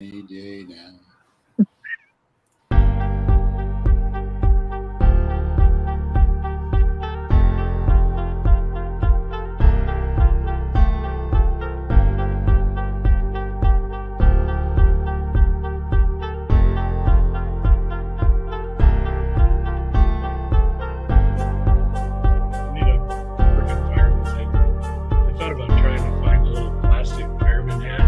Day now. Need a freaking fireman thing. I thought about trying to find a little plastic fireman hat.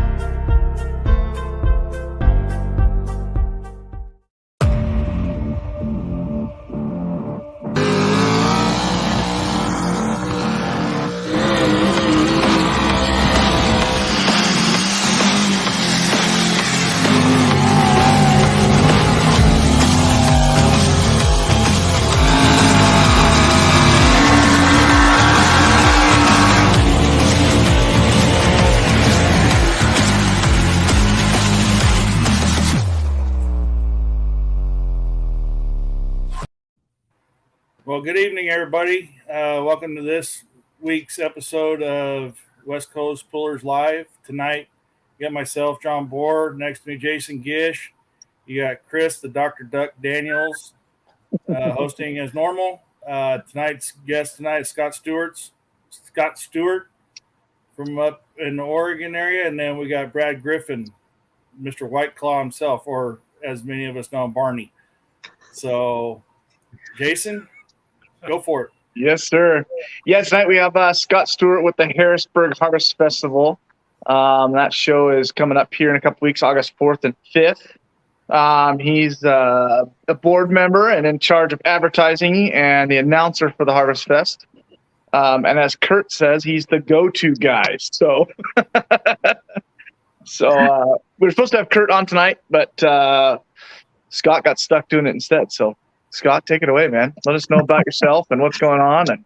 Well, good evening, everybody. Welcome to this week's episode of West Coast Pullers Live. Tonight, you got myself, John Bohr, next to me, Jason Gish. You got Chris, the Dr. Duck Daniels, hosting as normal. Tonight's guest tonight is Scott Stewart from up in the Oregon area. And then we got Brad Griffin, Mr. White Claw himself, or as many of us know him, Barney. So, Jason, go for it. Yes, sir. Yeah, tonight we have Scott Stewart with the Harrisburg Harvest Festival. That show is coming up here in a couple weeks, August 4th and 5th. He's a board member and in charge of advertising and the announcer for the Harvest Fest. And as Kurt says, he's the go-to guy. So, we're supposed to have Kurt on tonight, but Scott got stuck doing it instead. So, Scott, take it away, man. Let us know about yourself and what's going on and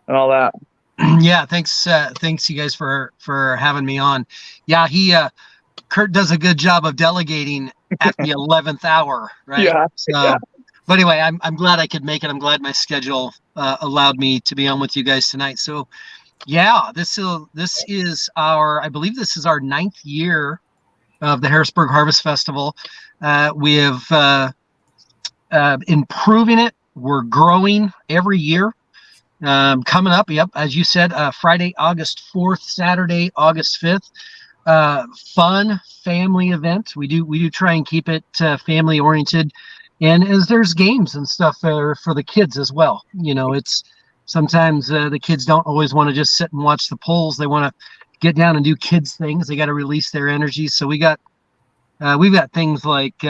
all that. Yeah, thanks you guys for having me on. Yeah, Kurt does a good job of delegating at the 11th hour, right? Yeah. So, but anyway, I'm glad I could make it. I'm glad my schedule allowed me to be on with you guys tonight. So, yeah, this is I believe this is our 9th year of the Harrisburg Harvest Festival. We have improving it. We're growing every year. Coming up, yep, as you said, Friday, August 4th, Saturday, August 5th. Fun family event. We do try and keep it family oriented, and as there's games and stuff for the kids as well. You know, it's sometimes the kids don't always want to just sit and watch the polls. They want to get down and do kids things. They got to release their energy. So we've got things like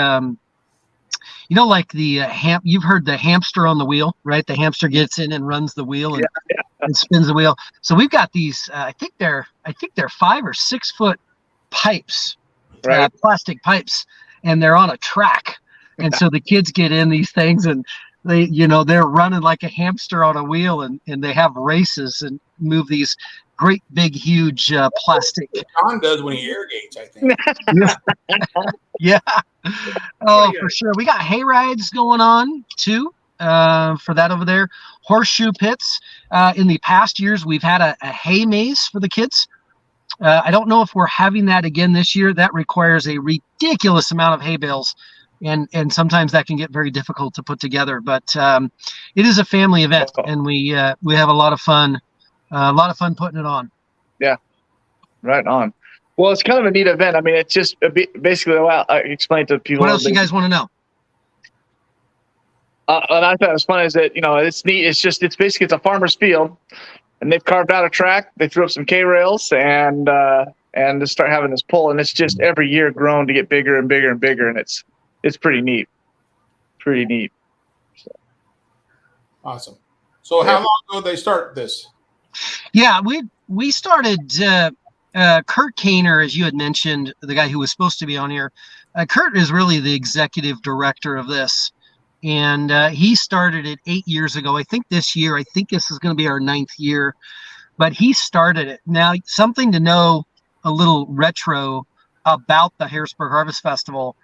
like the you've heard the hamster on the wheel, right? The hamster gets in and runs the wheel and spins the wheel. So we've got these, I think they're 5 or 6 foot pipes, Right. Plastic pipes, and they're on a track. And so the kids get in these things and they're running like a hamster on a wheel, and they have races and move these great big huge plastic. John does when he irrigates, I think. Yeah. Oh, for sure. We got hay rides going on too, for that over there. Horseshoe pits. In the past years, we've had a hay maze for the kids. I don't know if we're having that again this year. That requires a ridiculous amount of hay bales, and sometimes that can get very difficult to put together. But it is a family event, and we have a lot of fun. Putting it on. Yeah, right on. Well, it's kind of a neat event. I mean, it's just basically I explained to people. What else you guys want to know? And I thought it was funny is that it's neat. It's basically it's a farmer's field, and they've carved out a track. They threw up some K rails and just start having this pull, and it's just every year grown to get bigger and bigger and bigger, and it's pretty neat. Pretty neat. So. Awesome. So how long ago did they start this? Yeah, we started Kurt Kaner, as you had mentioned, the guy who was supposed to be on here. Kurt is really the executive director of this, and he started it 8 years ago. I think this is going to be our 9th year, but he started it. Now, something to know, a little retro about the Harrisburg Harvest Festival.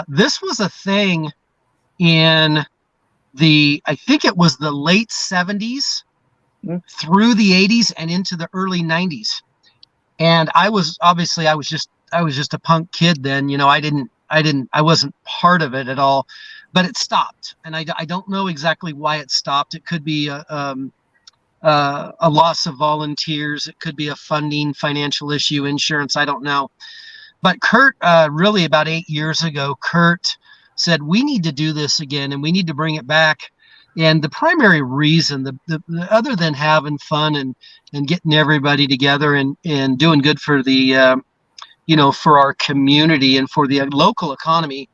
This was a thing in I think it was the late 70s. Through the 80s and into the early 90s. And I was just a punk kid then. You know, I wasn't part of it at all, but it stopped, and I don't know exactly why it stopped. It could be a loss of volunteers. It could be a financial issue, insurance. I don't know. But Kurt, really about 8 years ago, Kurt said, we need to do this again and we need to bring it back. And the primary reason, the other than having fun and getting everybody together and doing good for the, for our community and for the local economy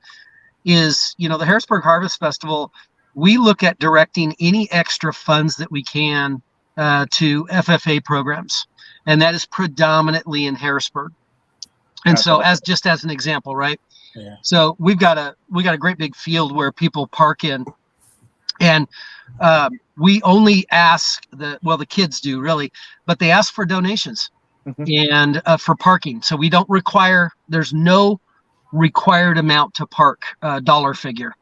is, the Harrisburg Harvest Festival, we look at directing any extra funds that we can to FFA programs. And that is predominantly in Harrisburg. And so as an example, right? Yeah. So we got a great big field where people park in, and we only ask the kids do really, but they ask for donations and for parking. So we don't require, there's no required amount to park, dollar figure.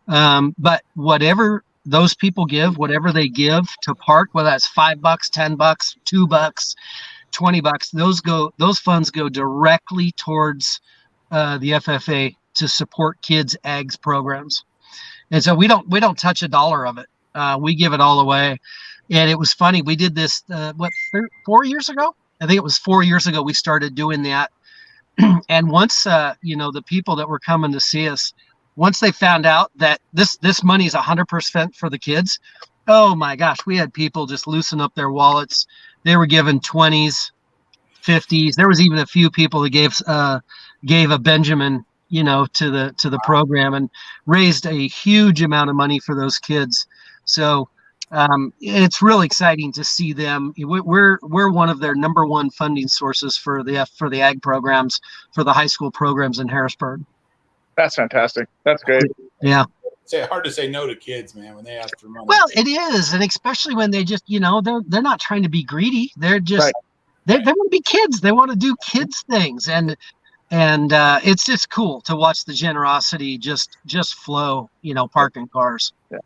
But whatever those people give, whatever they give to park, whether that's $5, $10, $2, $20, those funds go directly towards the FFA to support kids' ags programs. And so we don't touch a dollar of it. We give it all away. And it was funny. We did this 4 years ago? I think it was 4 years ago we started doing that. And once the people that were coming to see us, once they found out that this money is 100% for the kids, oh my gosh, we had people just loosen up their wallets. They were given 20s, 50s. There was even a few people that gave a Benjamin, to the program and raised a huge amount of money for those kids. So it's really exciting to see them. We're one of their number one funding sources for the ag programs, for the high school programs in Harrisburg. That's fantastic. That's great. Yeah. It's hard to say no to kids, man, when they ask for money. Well, it is, and especially when they just, they're not trying to be greedy. They're just they want to be kids. They want to do kids things, and it's just cool to watch the generosity just flow. Parking cars. Yeah,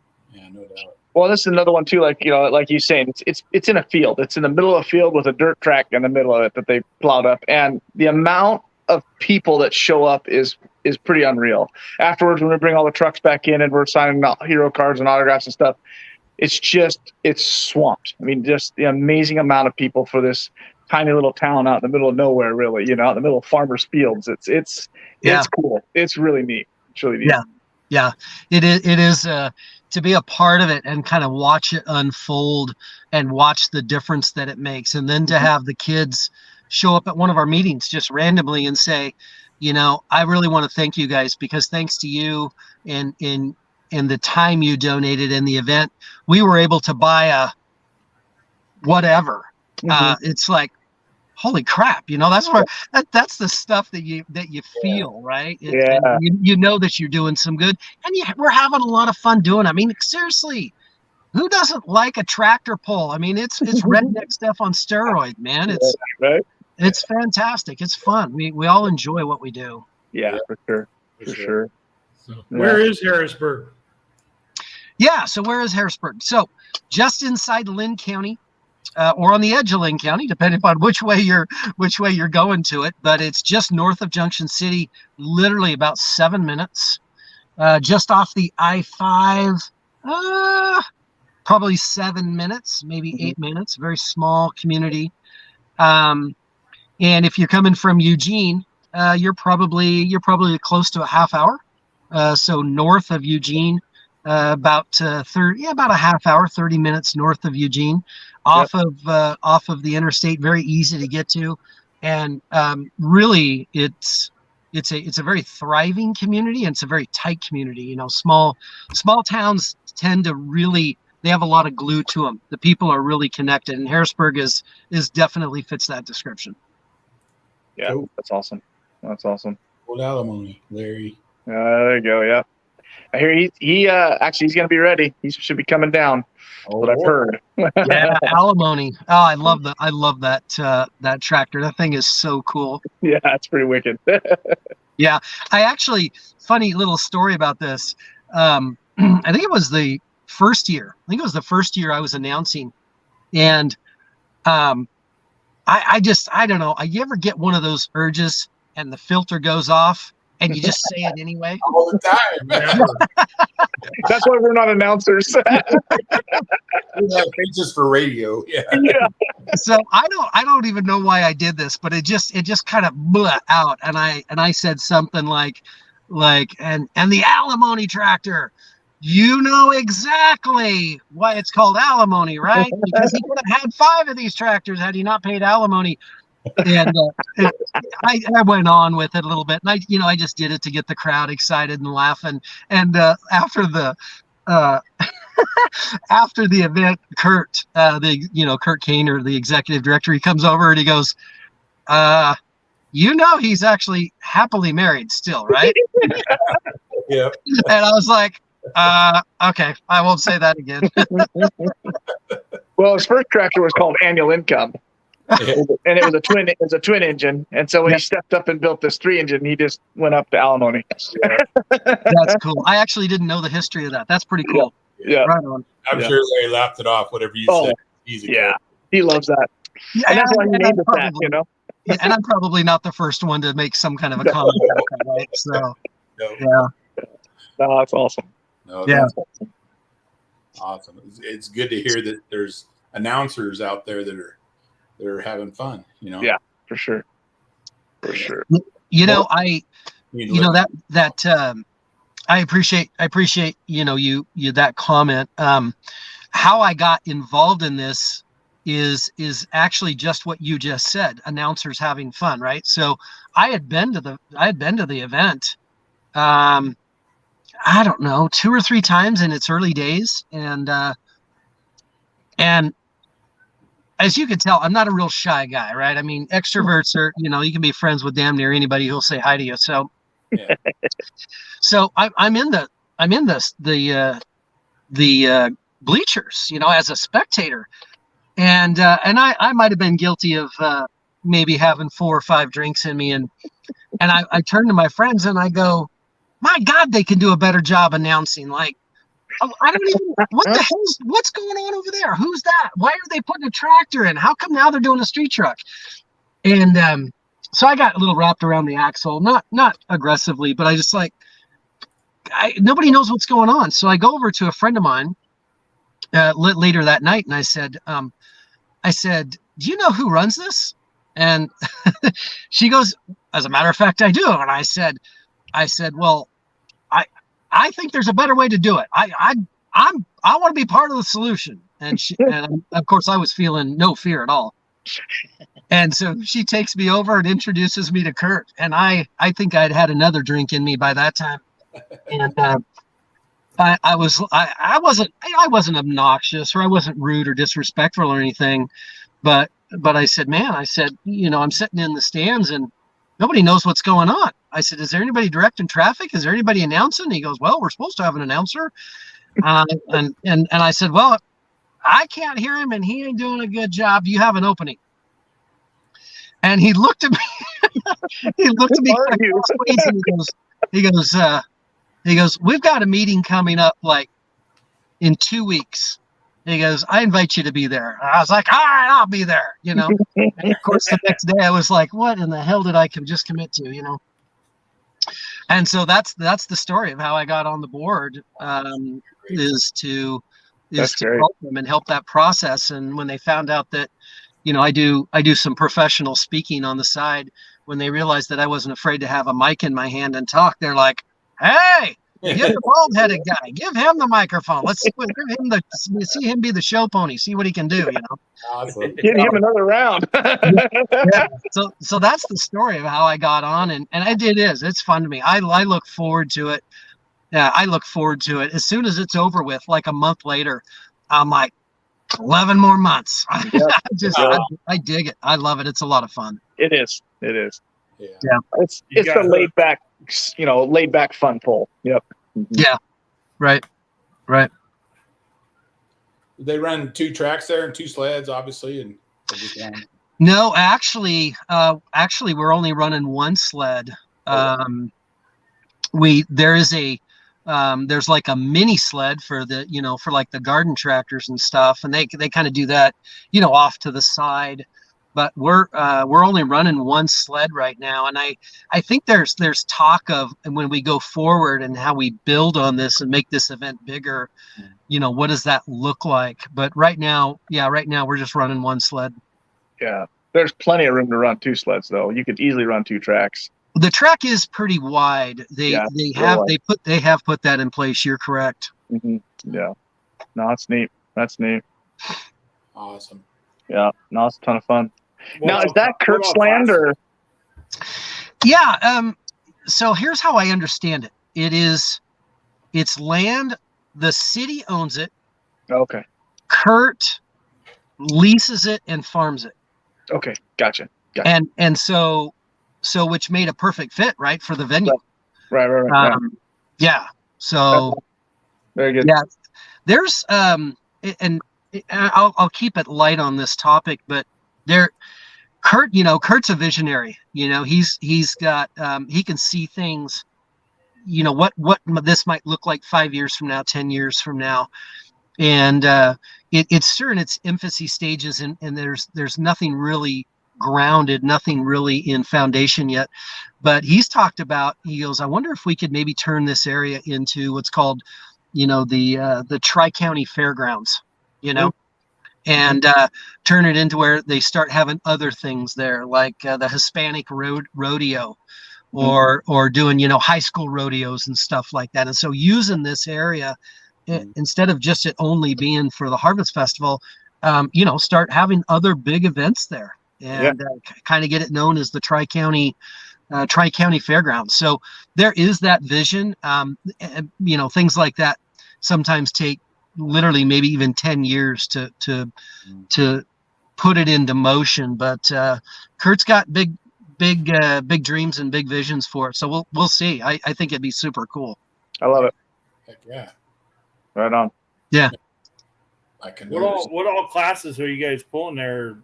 no doubt. Well, this is another one too. Like you saying, it's in a field. It's in the middle of a field with a dirt track in the middle of it that they plowed up, and the amount of people that show up is pretty unreal. Afterwards, when we bring all the trucks back in and we're signing hero cards and autographs and stuff, it's swamped. I mean, just the amazing amount of people for this tiny little town out in the middle of nowhere, really, out in the middle of farmers' fields. It's cool. It's really neat. It's really neat. Yeah. It is to be a part of it and kind of watch it unfold and watch the difference that it makes, and then to have the kids show up at one of our meetings just randomly and say, I really want to thank you guys, because thanks to you and the time you donated in the event, we were able to buy a whatever. It's like, holy crap, that's where that's the stuff that you feel, right? And you know that you're doing some good, and we're having a lot of fun doing it. I mean, seriously, who doesn't like a tractor pull? I mean, it's redneck stuff on steroids, man. It's right. It's fantastic. It's fun. We all enjoy what we do. Yeah, for sure. So where is Harrisburg? Yeah. So where is Harrisburg? So just inside Lynn County, or on the edge of Lynn County, depending upon which way you're going to it. But it's just north of Junction City, literally about 7 minutes, just off the I-5. Probably 7 minutes, maybe 8 minutes. Very small community. And if you're coming from Eugene, you're probably close to a half hour. So north of Eugene, about a half hour, 30 minutes north of Eugene, off of the interstate, very easy to get to. And really it's a very thriving community, and it's a very tight community. Small towns tend to really, they have a lot of glue to them. The people are really connected, and Harrisburg is definitely fits that description. Yeah, cool. That's awesome. Old Alimony, Larry. There you go. Yeah, I hear he actually he's going to be ready. He should be coming down. What I've heard. Yeah, Alimony. Oh, I love that tractor. That thing is so cool. Yeah, it's pretty wicked. Yeah, I actually, funny little story about this. I think it was the first year. I was announcing, and I don't know. You ever get one of those urges and the filter goes off and you just say it anyway? All the time, man. Never. That's why we're not announcers. We have pages for radio. Yeah. Yeah. So I don't even know why I did this, but it just kind of blew out, and I said something like and the alimony tractor, you know exactly why it's called alimony, right? Because he would have had 5 of these tractors had he not paid alimony. And I went on with it a little bit, and I just did it to get the crowd excited and laughing. And after the after the event, Kurt Kaner, the executive director, he comes over and he goes, he's actually happily married still, right? Yeah. And I was like, okay, I won't say that again. Well, his first tractor was called Annual Income, Yeah. and it was a twin engine. And so when he stepped up and built this 3 engine, he just went up to alimony. That's cool. I actually didn't know the history of that. That's pretty cool. Yeah. Right on. I'm Yeah. sure Larry laughed it off, whatever you Oh, said. Easy. Yeah, he loves that. Yeah, And that's why he and named I'm it that, probably- Yeah, and I'm probably not the first one to make some kind of a comment about that, right? So, No, yeah. Oh, that's awesome. no, Yeah. that's awesome. It's good to hear that there's announcers out there that are having fun. Yeah. For sure. For sure. I appreciate you that comment. How I got involved in this is actually just what you just said, announcers having fun, right? So I had been to the event, I don't know, 2 or 3 times in its early days. And as you can tell, I'm not a real shy guy, right? I mean, extroverts are, you can be friends with damn near anybody who'll say hi to you. So, Yeah. so I'm in the bleachers, as a spectator. And I might've been guilty of, maybe having 4 or 5 drinks in me. And I turn to my friends and I go, my God, they can do a better job announcing. Like, I don't even, what's going on over there? Who's that? Why are they putting a tractor in? How come now they're doing a street truck? And so I got a little wrapped around the axle, not aggressively, but I just nobody knows what's going on. So I go over to a friend of mine later that night, and I said, do you know who runs this? And she goes, as a matter of fact, I do. And I said, well, I think there's a better way to do it. I want to be part of the solution. And and of course I was feeling no fear at all. And so she takes me over and introduces me to Kurt. And I think I'd had another drink in me by that time. And I wasn't obnoxious, or I wasn't rude or disrespectful or anything, but I said, man, I'm sitting in the stands and nobody knows what's going on. I said, is there anybody directing traffic? Is there anybody announcing? He goes, well, we're supposed to have an announcer. And I said, well, I can't hear him and he ain't doing a good job. Do you have an opening? And he looked at me. He looked at me kind of crossways, and he goes, we've got a meeting coming up like in 2 weeks. He goes, I invite you to be there. I was like, all right, I'll be there, And of course, the next day I was like, what in the hell did I just commit to, And so that's the story of how I got on the board, is to help them and help that process. And when they found out that, I do some professional speaking on the side, when they realized that I wasn't afraid to have a mic in my hand and talk, they're like, hey, give the bald-headed guy, give him the microphone. Let's see him be the show pony, see what he can do, Awesome. Give him another round. Yeah. So that's the story of how I got on, and it's fun to me. I look forward to it. Yeah, I look forward to it. As soon as it's over with, like a month later, I'm like, 11 more months. Yep. I dig it. I love it. It's a lot of fun. It is. Yeah. It's the laid back fun pull. Yep. Yeah. Right. They run 2 tracks there and 2 sleds, obviously, and just one. No, actually, we're only running 1 sled. There's like a mini sled for for like the garden tractors and stuff, and they kind of do that, off to the side. but we're only running one sled right now, and I think there's talk of when we go forward and how we build on this and make this event bigger, what does that look like? But right now we're just running one sled. Yeah, there's plenty of room to run 2 sleds though. You could easily run 2 tracks. The track is pretty wide. They have put that in place. You're correct. Mm-hmm. Yeah, no, that's neat. That's neat. Awesome. Yeah, no, it's a ton of fun. What Now, else- is that what Kurt's else land classes? or? Yeah. So here's how I understand it. It's land. The city owns it. Okay. Kurt leases it and farms it. Okay. Gotcha. And so which made a perfect fit, right, for the venue. Right. Yeah. So Very good. yeah, there's and I'll keep it light on this topic, but Kurt's a visionary. He's got he can see things. What this might look like 5 years from now, 10 years from now, and it's still in its infancy stages, and there's nothing really grounded, nothing really in foundation yet. But he's talked about. He goes, I wonder if we could maybe turn this area into what's called, the Tri-County Fairgrounds, and turn it into where they start having other things there, like the Hispanic rodeo, or doing high school rodeos and stuff like that. And so using this area instead of just it only being for the Harvest Festival, start having other big events there, and kind of get it known as the Tri-County Fairgrounds. So there is that vision. Things like that sometimes take literally maybe even 10 years to put it into motion. But Kurt's got big dreams and big visions for it. So we'll see. I think it'd be super cool. I love it. Heck yeah. Right on. Yeah. I can. What all classes are you guys pulling there?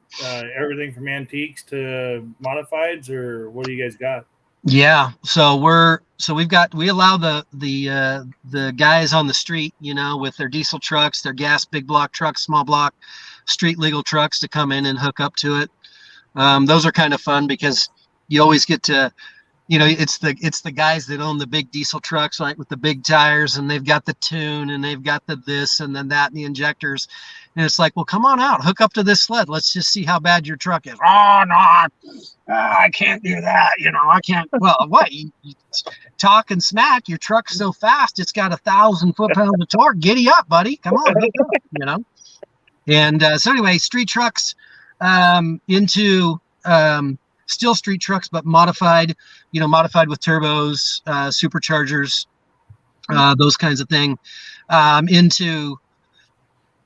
Everything from antiques to modifieds, or what do you guys got? Yeah. So we allow the guys on the street, with their diesel trucks, their gas big block trucks, small block, street legal trucks to come in and hook up to it. Those are kind of fun because you always get to, it's the guys that own the big diesel trucks, like with the big tires, and they've got the tune and they've got the this and then that and the injectors. And it's like, well, come on out, hook up to this sled. Let's just see how bad your truck is. Oh, no, I can't do that. I can't. Well, what? You talk and smack. Your truck's so fast, it's got 1,000 foot-pounds of torque. Giddy up, buddy. Come on, hook up, And so anyway, street trucks into still street trucks, but modified with turbos, superchargers, those kinds of thing, into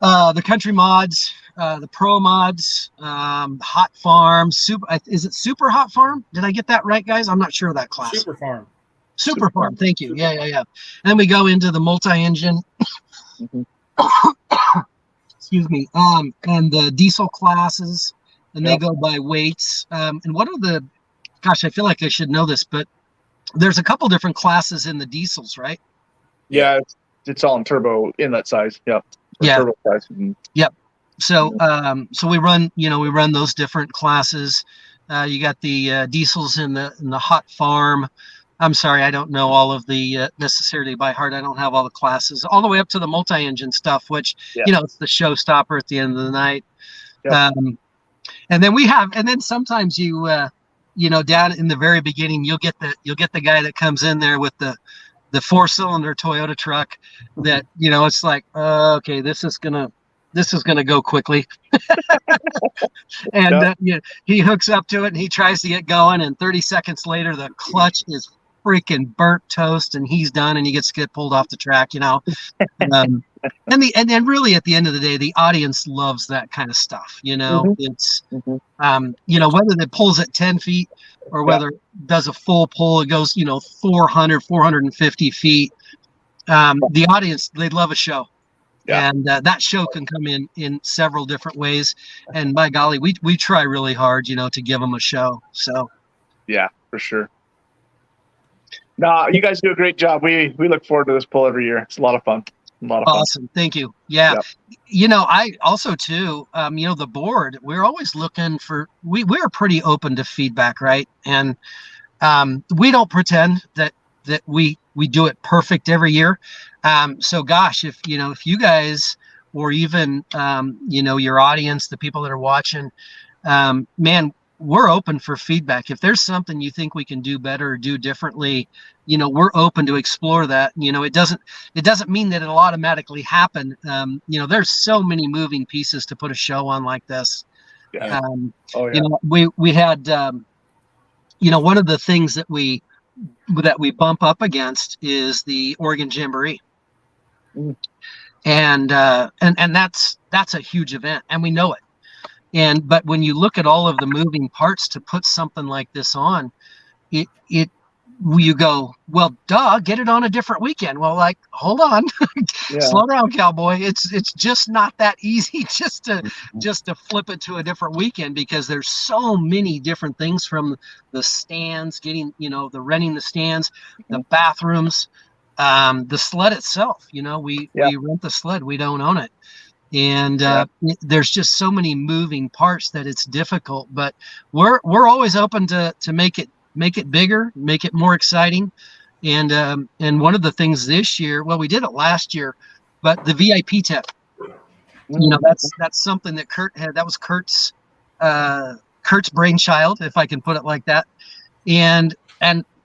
the country mods, the pro mods, hot farm, is it super hot farm? Did I get that right, guys? I'm not sure of that class. Super farm. Thank you. Yeah. And then we go into the multi-engine, excuse me, and the diesel classes, and they go by weights. And what are I feel like I should know this, but there's a couple different classes in the diesels, right? Yeah, it's all in turbo inlet size. Yeah. Turbo size. Yep. So we run those different classes. You got the diesels in the hot farm. I'm sorry, I don't know all of the necessarily by heart. I don't have all the classes, all the way up to the multi-engine stuff, which it's the showstopper at the end of the night. Yep. And then sometimes you down in the very beginning, you'll get the guy that comes in there with the 4-cylinder Toyota truck that it's like, okay, this is gonna go quickly. And he hooks up to it and he tries to get going, and 30 seconds later the clutch is freaking burnt toast and he's done, and he gets to get pulled off the track. And then really at the end of the day, the audience loves that kind of stuff. It's whether it pulls at 10 feet or whether it does a full pull, it goes 400, 450 feet. The audience, they love a show. Yeah. And that show can come in several different ways. And by golly, we try really hard, to give them a show. So yeah, for sure. No, you guys do a great job. We look forward to this pull every year. It's a lot of fun. A lot of fun. Awesome. Thank you. Yeah. Yep. You know, I also too, the board, we're always looking for, we're pretty open to feedback, right? And we don't pretend that we do it perfect every year. So gosh, if you guys, or even, your audience, the people that are watching, man, we're open for feedback. If there's something you think we can do better or do differently, we're open to explore that. It doesn't mean that it'll automatically happen. There's so many moving pieces to put a show on like this. Yeah. We had, one of the things that we bump up against is the Oregon Jamboree. Mm. And that's a huge event, and we know it. But when you look at all of the moving parts to put something like this on, you go, well, duh, get it on a different weekend. Well, like, hold on, slow down, cowboy. It's just not that easy just to flip it to a different weekend, because there's so many different things, from the stands, getting, the renting the stands, the bathrooms, the sled itself. We rent the sled, we don't own it. And there's just so many moving parts that it's difficult, but we're always open to make it bigger, make it more exciting. And one of the things this year, well, we did it last year, but the VIP tent, that's something that Kurt had. That was Kurt's brainchild, if I can put it like that. And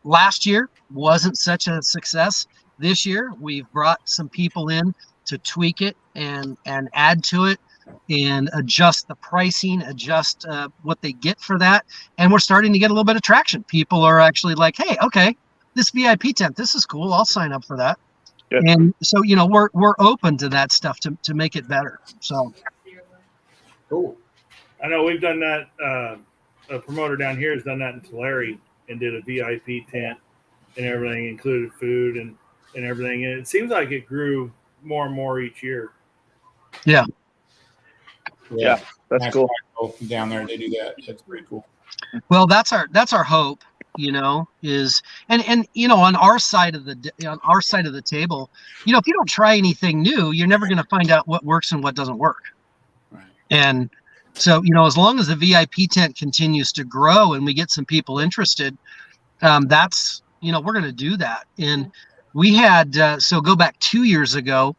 last year wasn't such a success. This year we've brought some people in to tweak it and add to it and adjust the pricing, adjust what they get for that. And we're starting to get a little bit of traction. People are actually like, hey, okay, this VIP tent, this is cool. I'll sign up for that. Good. And so, we're open to that stuff to make it better. So cool. I know we've done that. A promoter down here has done that in Tulare and did a VIP tent and everything, included food and everything. And it seems like it grew more and more each year. Yeah, that's cool. Down there, they do that. That's pretty cool. Well, that's our hope. Is and on our side of the table, if you don't try anything new, you're never going to find out what works and what doesn't work. Right. And so as long as the VIP tent continues to grow and we get some people interested, that's we're going to do that. And we had so go back 2 years ago,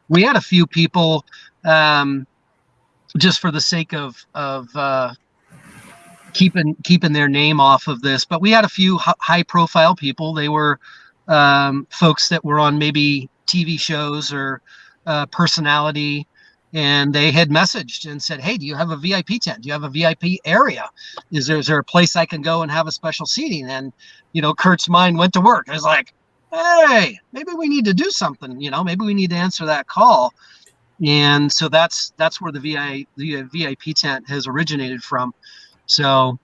we had a few people, just for the sake of keeping their name off of this, but we had a few high profile people. They were folks that were on maybe TV shows or personality, and they had messaged and said, hey, do you have a VIP tent? Do you have a VIP area? Is there a place I can go and have a special seating? And Kurt's mind went to work. It was like, hey, maybe we need to do something, maybe we need to answer that call. And so that's where the VIP tent has originated from. So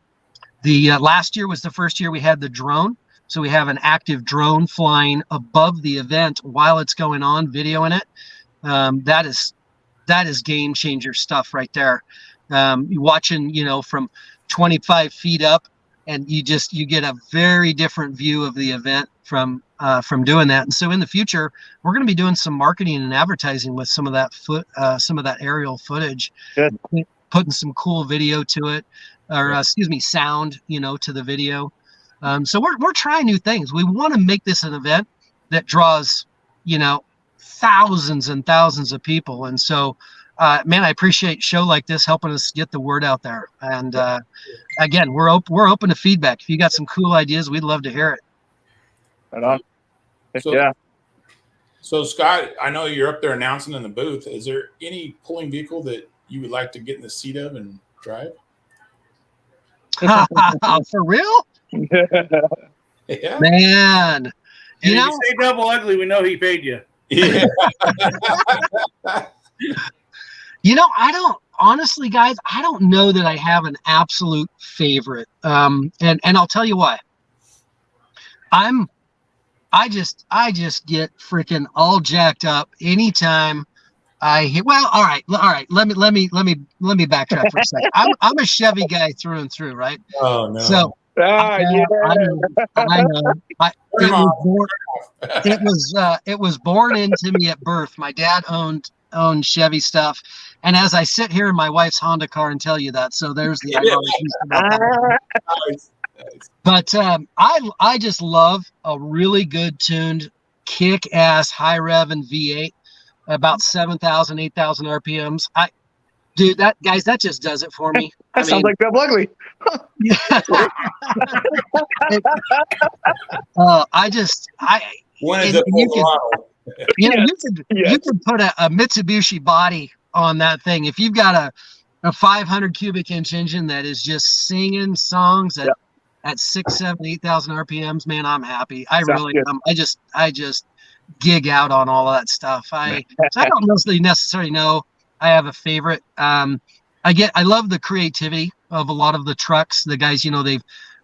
the last year was the first year we had the drone. So we have an active drone flying above the event while it's going on, videoing it. That is game changer stuff right there. You watching, from 25 feet up, and you get a very different view of the event from doing that. And so in the future, we're going to be doing some marketing and advertising with some of that aerial footage. Good. Putting some cool video to it, or sound, to the video. So we're trying new things. We want to make this an event that draws, thousands and thousands of people. And so, man, I appreciate show like this helping us get the word out there. And again, we're open to feedback. If you got some cool ideas, we'd love to hear it. Right on. So Scott, I know you're up there announcing in the booth. Is there any pulling vehicle that you would like to get in the seat of and drive? For real? Yeah. And Man. if you say Double Ugly, we know he paid you. Yeah. I don't honestly, guys, I don't know that I have an absolute favorite. And I'll tell you why. I just get freaking all jacked up anytime I hear. Well, all right. Let me backtrack for a second. I'm a Chevy guy through and through, right? Oh no. Ah, yeah. I know. It was born into me at birth. My dad owned Chevy stuff, and as I sit here in my wife's Honda car and tell you that, so there's the ironic piece about that. Nice. Nice. But I just love a really good tuned, kick-ass high rev and V8, about 7,000, 8,000 RPMs. Dude, that just does it for me. That sounds like Bill Bugley. One is And a you full can- throttle. you can put a Mitsubishi body on that thing. If you've got a 500 cubic inch engine that is just singing songs at 6, 7, 8,000 RPMs, man, I'm happy. I Sounds really good. am. I just gig out on all of that stuff. So I don't necessarily know I have a favorite. I love the creativity of a lot of the trucks. The guys,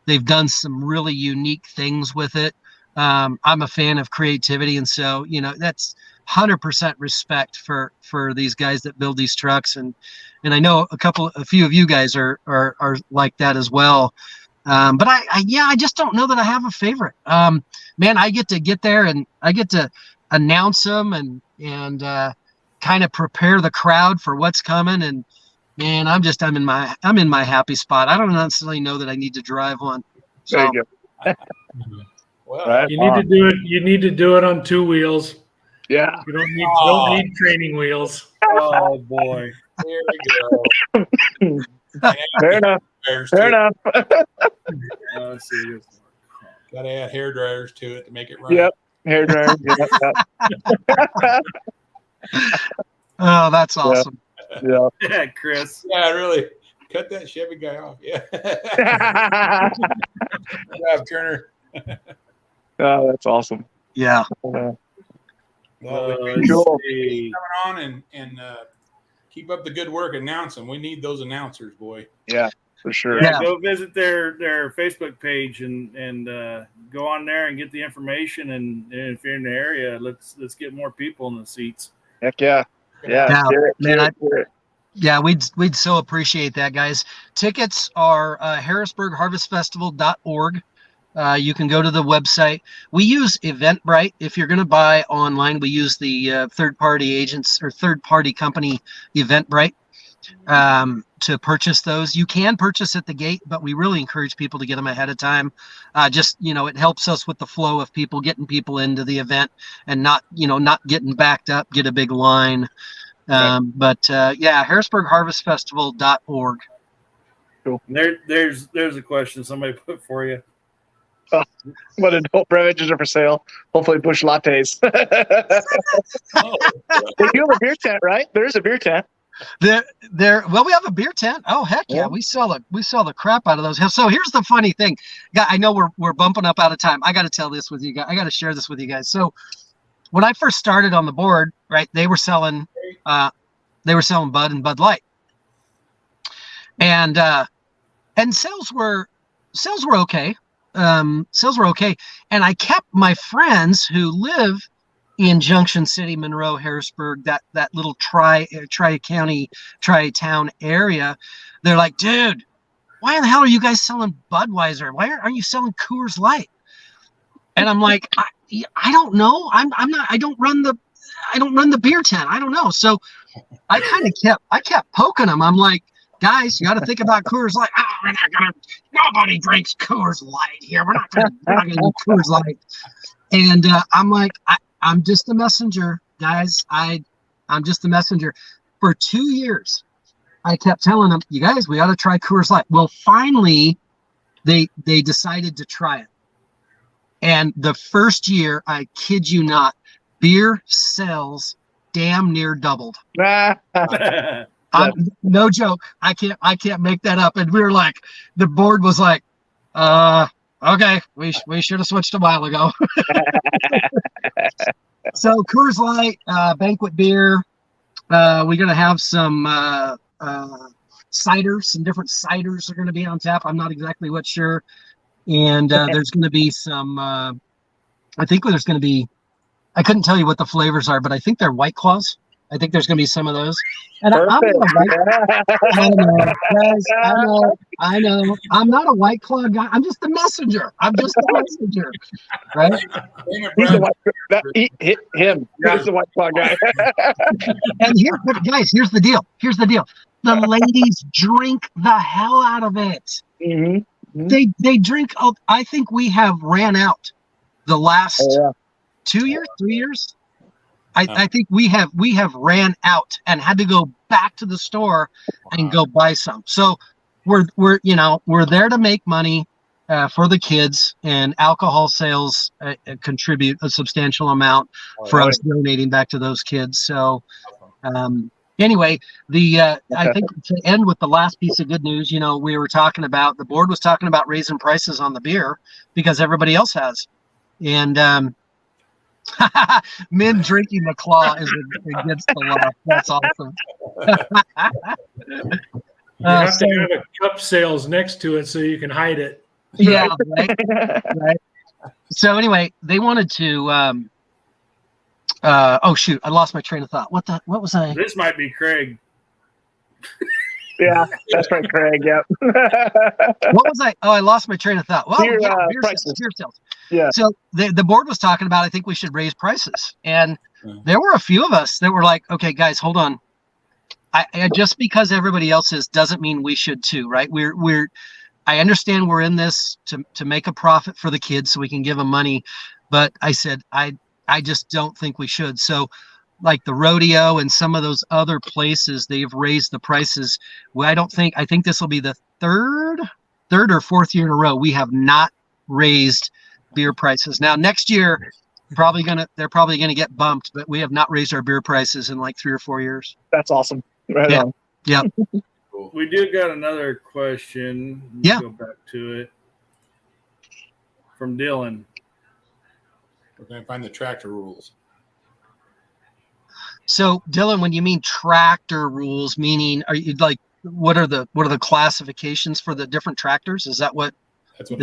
they've done some really unique things with it. I'm a fan of creativity, and so that's 100% respect for these guys that build these trucks, and I know a few of you guys are like that as well. But I just don't know that I have a favorite. Man, I get to get there and I get to announce them and kind of prepare the crowd for what's coming, and man, I'm in my happy spot. I don't necessarily know that I need to drive one. So There you go. Well, Right. You need to do it. You need to do it on 2 wheels. Yeah. You don't need training wheels. Oh boy. there we go. Fair enough. Fair enough. Let's see this. Got to add hair dryers to it to make it run. Yep. Hair dryer. Yep. oh, that's awesome. Yeah. Yeah, Chris. Yeah, really. Cut that Chevy guy off. Yeah. Good job, Turner. Oh, that's awesome. Yeah. Well, Let's Cool. see. coming on and keep up the good work. Announce them. We need those announcers, boy. Yeah, for sure. Yeah, Yeah. go visit their Facebook page and go on there and get the information. And if you're in the area, let's get more people in the seats. Heck yeah. Yeah. Yeah, Hear it, man, hear it, hear it. Yeah, we'd so appreciate that, guys. Tickets are harrisburgharvestfestival.org. You can go to the website. We use Eventbrite. If you're going to buy online, we use the third-party agents or third-party company Eventbrite to purchase those. You can purchase at the gate, but we really encourage people to get them ahead of time. It helps us with the flow of people, getting people into the event and not getting backed up, get a big line. harrisburgharvestfestival.org. There's a question somebody put for you. What adult beverages are for sale? Hopefully, bush lattes. Oh, They do have a beer tent, right? There is a beer tent. We have a beer tent. Oh heck yeah, Yeah. we sell the crap out of those. So here's the funny thing. Yeah, I know we're bumping up out of time. I got to tell this with you guys. I got to share this with you guys. So when I first started on the board, right, they were selling Bud and Bud Light, and sales were okay. Sales were okay, and I kept my friends who live in Junction City, Monroe, Harrisburg, that little tri-town area. They're like, dude, why in the hell are you guys selling Budweiser? Why aren't you selling Coors Light? And I'm like, I don't know. I don't run the beer tent. I don't know. So I kept poking them. I'm like, guys, you got to think about Coors Light. Nobody drinks Coors Light here. We're not gonna do Coors Light. And I'm like, I'm just a messenger, guys. I'm just a messenger. For 2 years, I kept telling them, you guys, we ought to try Coors Light. Well, finally, they decided to try it. And the first year, I kid you not, beer sales damn near doubled. No joke. I can't make that up. And we were like, the board was like, okay, we should have switched a while ago. So Coors Light, banquet beer. We're gonna have some ciders. Some different ciders are gonna be on tap. I'm not exactly what sure. And there's gonna be some. I think there's gonna be. I couldn't tell you what the flavors are, but I think they're White Claws. I think there's going to be some of those. And I'm not Perfect. a I know, guys. I know. I'm not a White Claw guy. I'm just the messenger. I'm just the messenger, right? He's the him. He's the White Claw guy. And but guys, here's the deal. Here's the deal. The ladies drink the hell out of it. Mm-hmm. They drink. I think we have ran out the last 2 years, 3 years. I think we have ran out and had to go back to the store and go buy some. So we're there to make money for the kids, and alcohol sales contribute a substantial amount for us donating back to those kids. So anyway, I think to end with the last piece of good news, we were talking about, the board was talking about raising prices on the beer because everybody else has, and men drinking the Claw is against the law. That's awesome. You have to have a cup sales next to it so you can hide it. Yeah, right. So anyway, they wanted to. Oh shoot! I lost my train of thought. What was I? This might be Craig. Yeah, that's right, Craig. Yep. What was I? Oh, I lost my train of thought. Well, Beer sales. Yeah. So the board was talking about, I think we should raise prices, and there were a few of us that were like, okay, guys, hold on. I just because everybody else is doesn't mean we should too, right? I understand we're in this to make a profit for the kids so we can give them money, but I said I just don't think we should. So like the rodeo and some of those other places, they've raised the prices. Well, I think this will be the third or fourth year in a row we have not raised beer prices. Now next year they're probably gonna get bumped, but we have not raised our beer prices in like 3 or 4 years. That's awesome. Right on. Yeah. We did got another question. Go back to it from Dylan. We're going to find the tractor rules. So Dylan, when you mean tractor rules, meaning are you like what are the classifications for the different tractors? Is that what you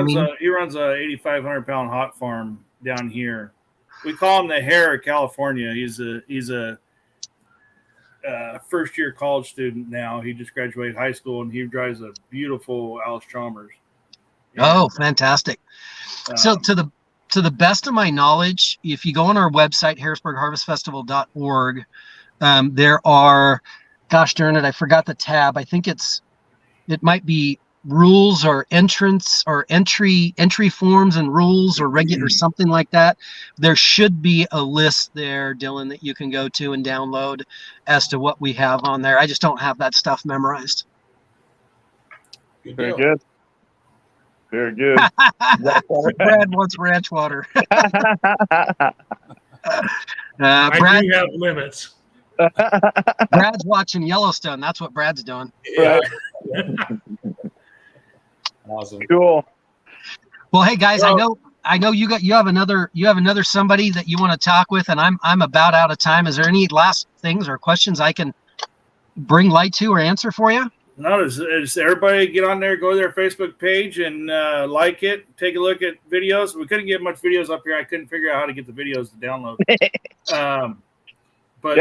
mean? He runs a 8,500 pound hot farm down here. We call him the Hare of California. He's a first year college student now. He just graduated high school and he drives a beautiful Alice Chalmers. Oh, fantastic! So to the best of my knowledge, if you go on our website, harrisburgharvestfestival.org, there are, gosh darn it, I forgot the tab. I think it might be rules or entrance or entry forms and rules or regular something like that. There should be a list there, Dylan, that you can go to and download as to what we have on there. I just don't have that stuff memorized. Very good. Very good. Brad wants ranch water. I Brad, do have limits. Brad's watching Yellowstone. That's what Brad's doing. Yeah. Awesome. Cool. Well, hey guys, I know you have another somebody that you want to talk with, and I'm about out of time. Is there any last things or questions I can bring light to or answer for you? No, it's everybody get on there, go to their Facebook page and like it. Take a look at videos. We couldn't get much videos up here. I couldn't figure out how to get the videos to download. But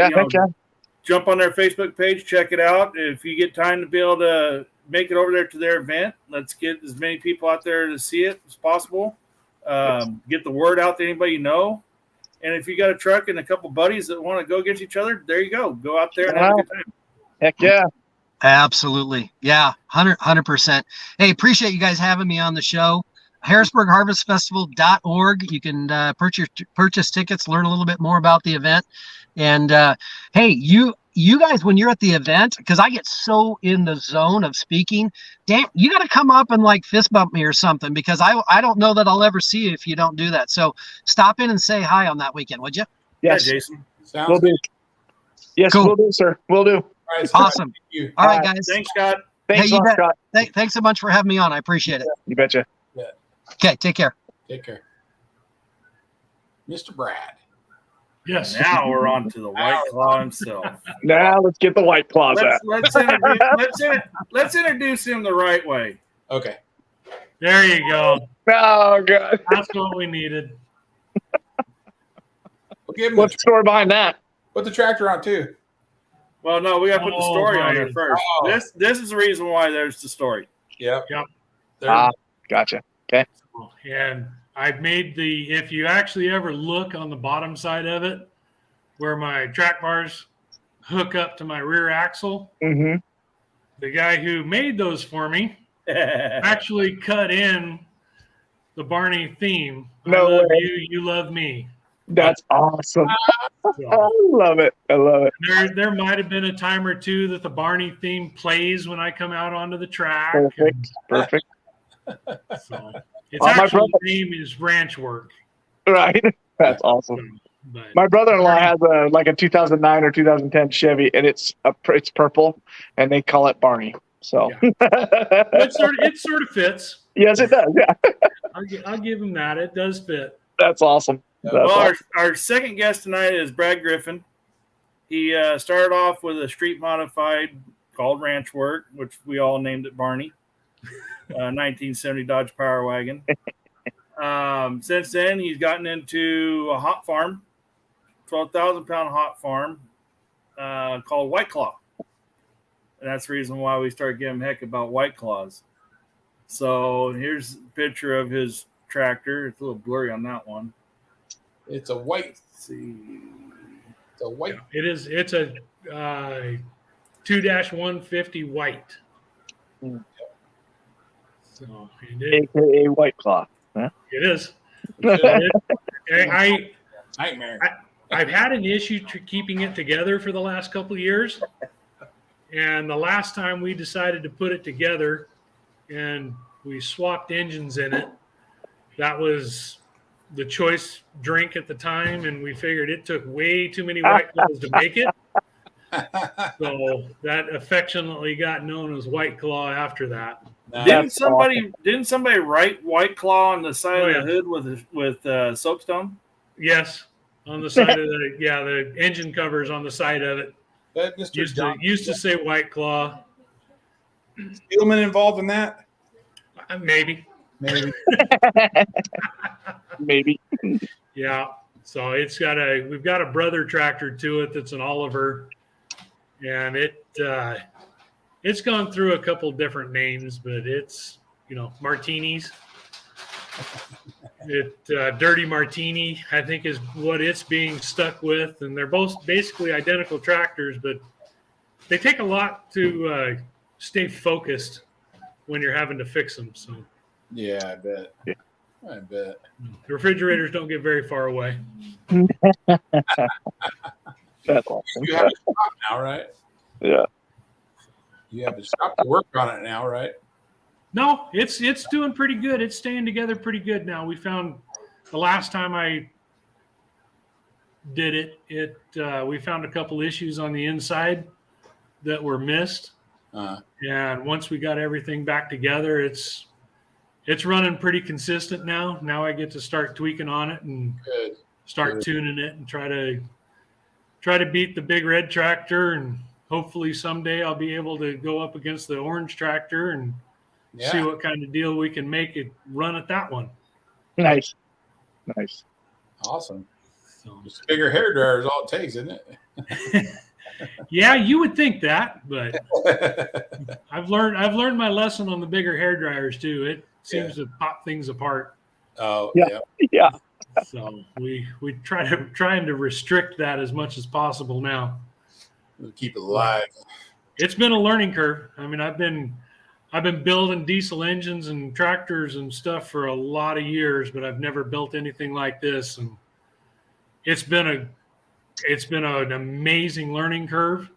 jump on their Facebook page, check it out. If you get time to be able to make it over there to their event, let's get as many people out there to see it as possible. Get the word out to anybody you know. And if you got a truck and a couple buddies that want to go against each other, there you go. Go out there and have a good time. Heck yeah. Absolutely. Yeah, 100%. Hey, appreciate you guys having me on the show. HarrisburgHarvestFestival.org. You can purchase tickets, learn a little bit more about the event. And hey, you guys, when you're at the event, because I get so in the zone of speaking, damn, you got to come up and like fist bump me or something, because I don't know that I'll ever see you if you don't do that. So stop in and say hi on that weekend, would you? Yes, yeah, Jason. We'll do. Yes, cool. We'll do, sir. We'll do. All right, awesome. Thank you. All right, guys. Thanks, Scott. Thanks, Hey, Scott. Thanks so much for having me on. I appreciate it. You betcha. Okay, take care. Take care. Mr. Brad. Yes. Now we're on to the White Claw himself. Now let's get the White Claws out. Let's introduce him the right way. Okay. There you go. Oh, God. That's what we needed. We'll give him What's the story behind that? Put the tractor on too. Well, no, we got to put the Oh, story on my. there first. Oh. This is the reason why there's the story. Yep. Yep. There- Gotcha. And I've made if you actually ever look on the bottom side of it, where my track bars hook up to my rear axle, Mm-hmm. the guy who made those for me actually cut in the Barney theme. No I love way. you, you love me. That's awesome. So, I love it. I love it. there might have been a time or two that the Barney theme plays when I come out onto the track. Perfect. Perfect. So its My actual brother- name is Ranch Work. Right. That's awesome. But My brother-in-law has a 2009 or 2010 Chevy, and it's purple, and they call it Barney. So it sort of fits. yes, it does. Yeah, I'll give him that. It does fit. that's awesome. That's Well, awesome. our second guest tonight is Brad Griffin. He started off with a street modified called Ranch Work, which we all named it Barney. 1970 Dodge Power Wagon. Since then, he's gotten into a hot farm, 12,000-pound hot farm called White Claw. And that's the reason why we started giving heck about White Claws. So here's a picture of his tractor. It's a little blurry on that one. It's a white. Let's see. It's a white. It is. It's a 2-150 white. Mm. So AKA White Claw. it is. Nightmare. I've had an issue keeping it together for the last couple of years. And the last time we decided to put it together and we swapped engines in it, that was the choice drink at the time. And we figured it took way too many White Claws to make it. So that affectionately got known as White Claw after that. Didn't somebody write White Claw on the side Oh, of the hood with soapstone? Yes. On the side of the engine covers on the side of it. That Mr. Used to say White Claw. Steelman involved in that? Maybe. Maybe. Maybe. Yeah. So we've got a brother tractor to it that's an Oliver, and it's gone through a couple different names, but it's Martinis. Dirty Martini, I think, is what it's being stuck with, and they're both basically identical tractors, but they take a lot to stay focused when you're having to fix them. So Yeah, I bet. Yeah. I bet. the refrigerators don't get very far away. That's awesome. You have a shop now, right? Yeah. You have a shop to work on it now, right? No, it's doing pretty good. It's staying together pretty good now. We found the last time I did it, we found a couple issues on the inside that were missed. And once we got everything back together, it's running pretty consistent now. Now I get to start tweaking on it and Good. start Good. tuning it and try to beat the big red tractor, and hopefully someday I'll be able to go up against the orange tractor and see what kind of deal we can make it run at that one. Nice. Nice. Awesome. So, Just a bigger hair dryer is all it takes, isn't it? yeah, you would think that, but I've learned my lesson on the bigger hair dryers too. It seems to pop things apart. Oh, Yeah. yeah. Yeah. So we trying to restrict that as much as possible now. We'll keep it alive. It's been a learning curve. I mean, I've been building diesel engines and tractors and stuff for a lot of years, but I've never built anything like this, and it's been an amazing learning curve.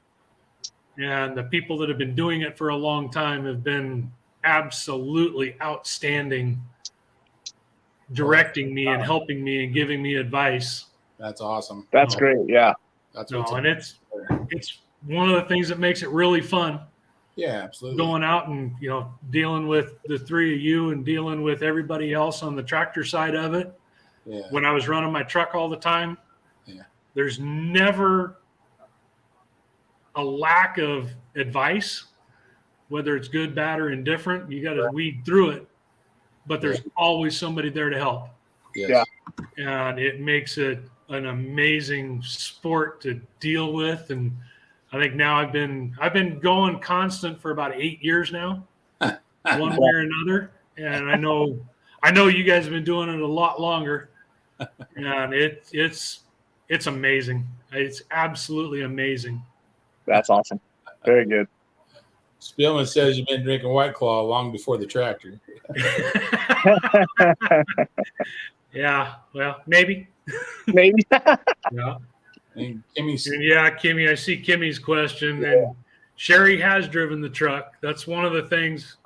And the people that have been doing it for a long time have been absolutely outstanding, directing me and helping me and giving me advice. That's awesome. That's No. great. Yeah. That's No, what's and it's one of the things that makes it really fun. yeah, absolutely. Going out and dealing with the three of you and dealing with everybody else on the tractor side of it. Yeah. When I was running my truck all the time, Yeah. there's never a lack of advice, whether it's good, bad, or indifferent. You got to weed through it, but there's always somebody there to help, Yes. Yeah. and it makes it an amazing sport to deal with, and I think now I've been going constant for about 8 years now, one way or another, and I know you guys have been doing it a lot longer, and it's amazing. It's absolutely amazing. That's awesome. Very good. Spielman says you've been drinking White Claw long before the tractor. Yeah, well, maybe. Maybe. Yeah. And Kimmy's Yeah, Kimmy, I see Kimmy's question. And Sherry has driven the truck. That's one of the things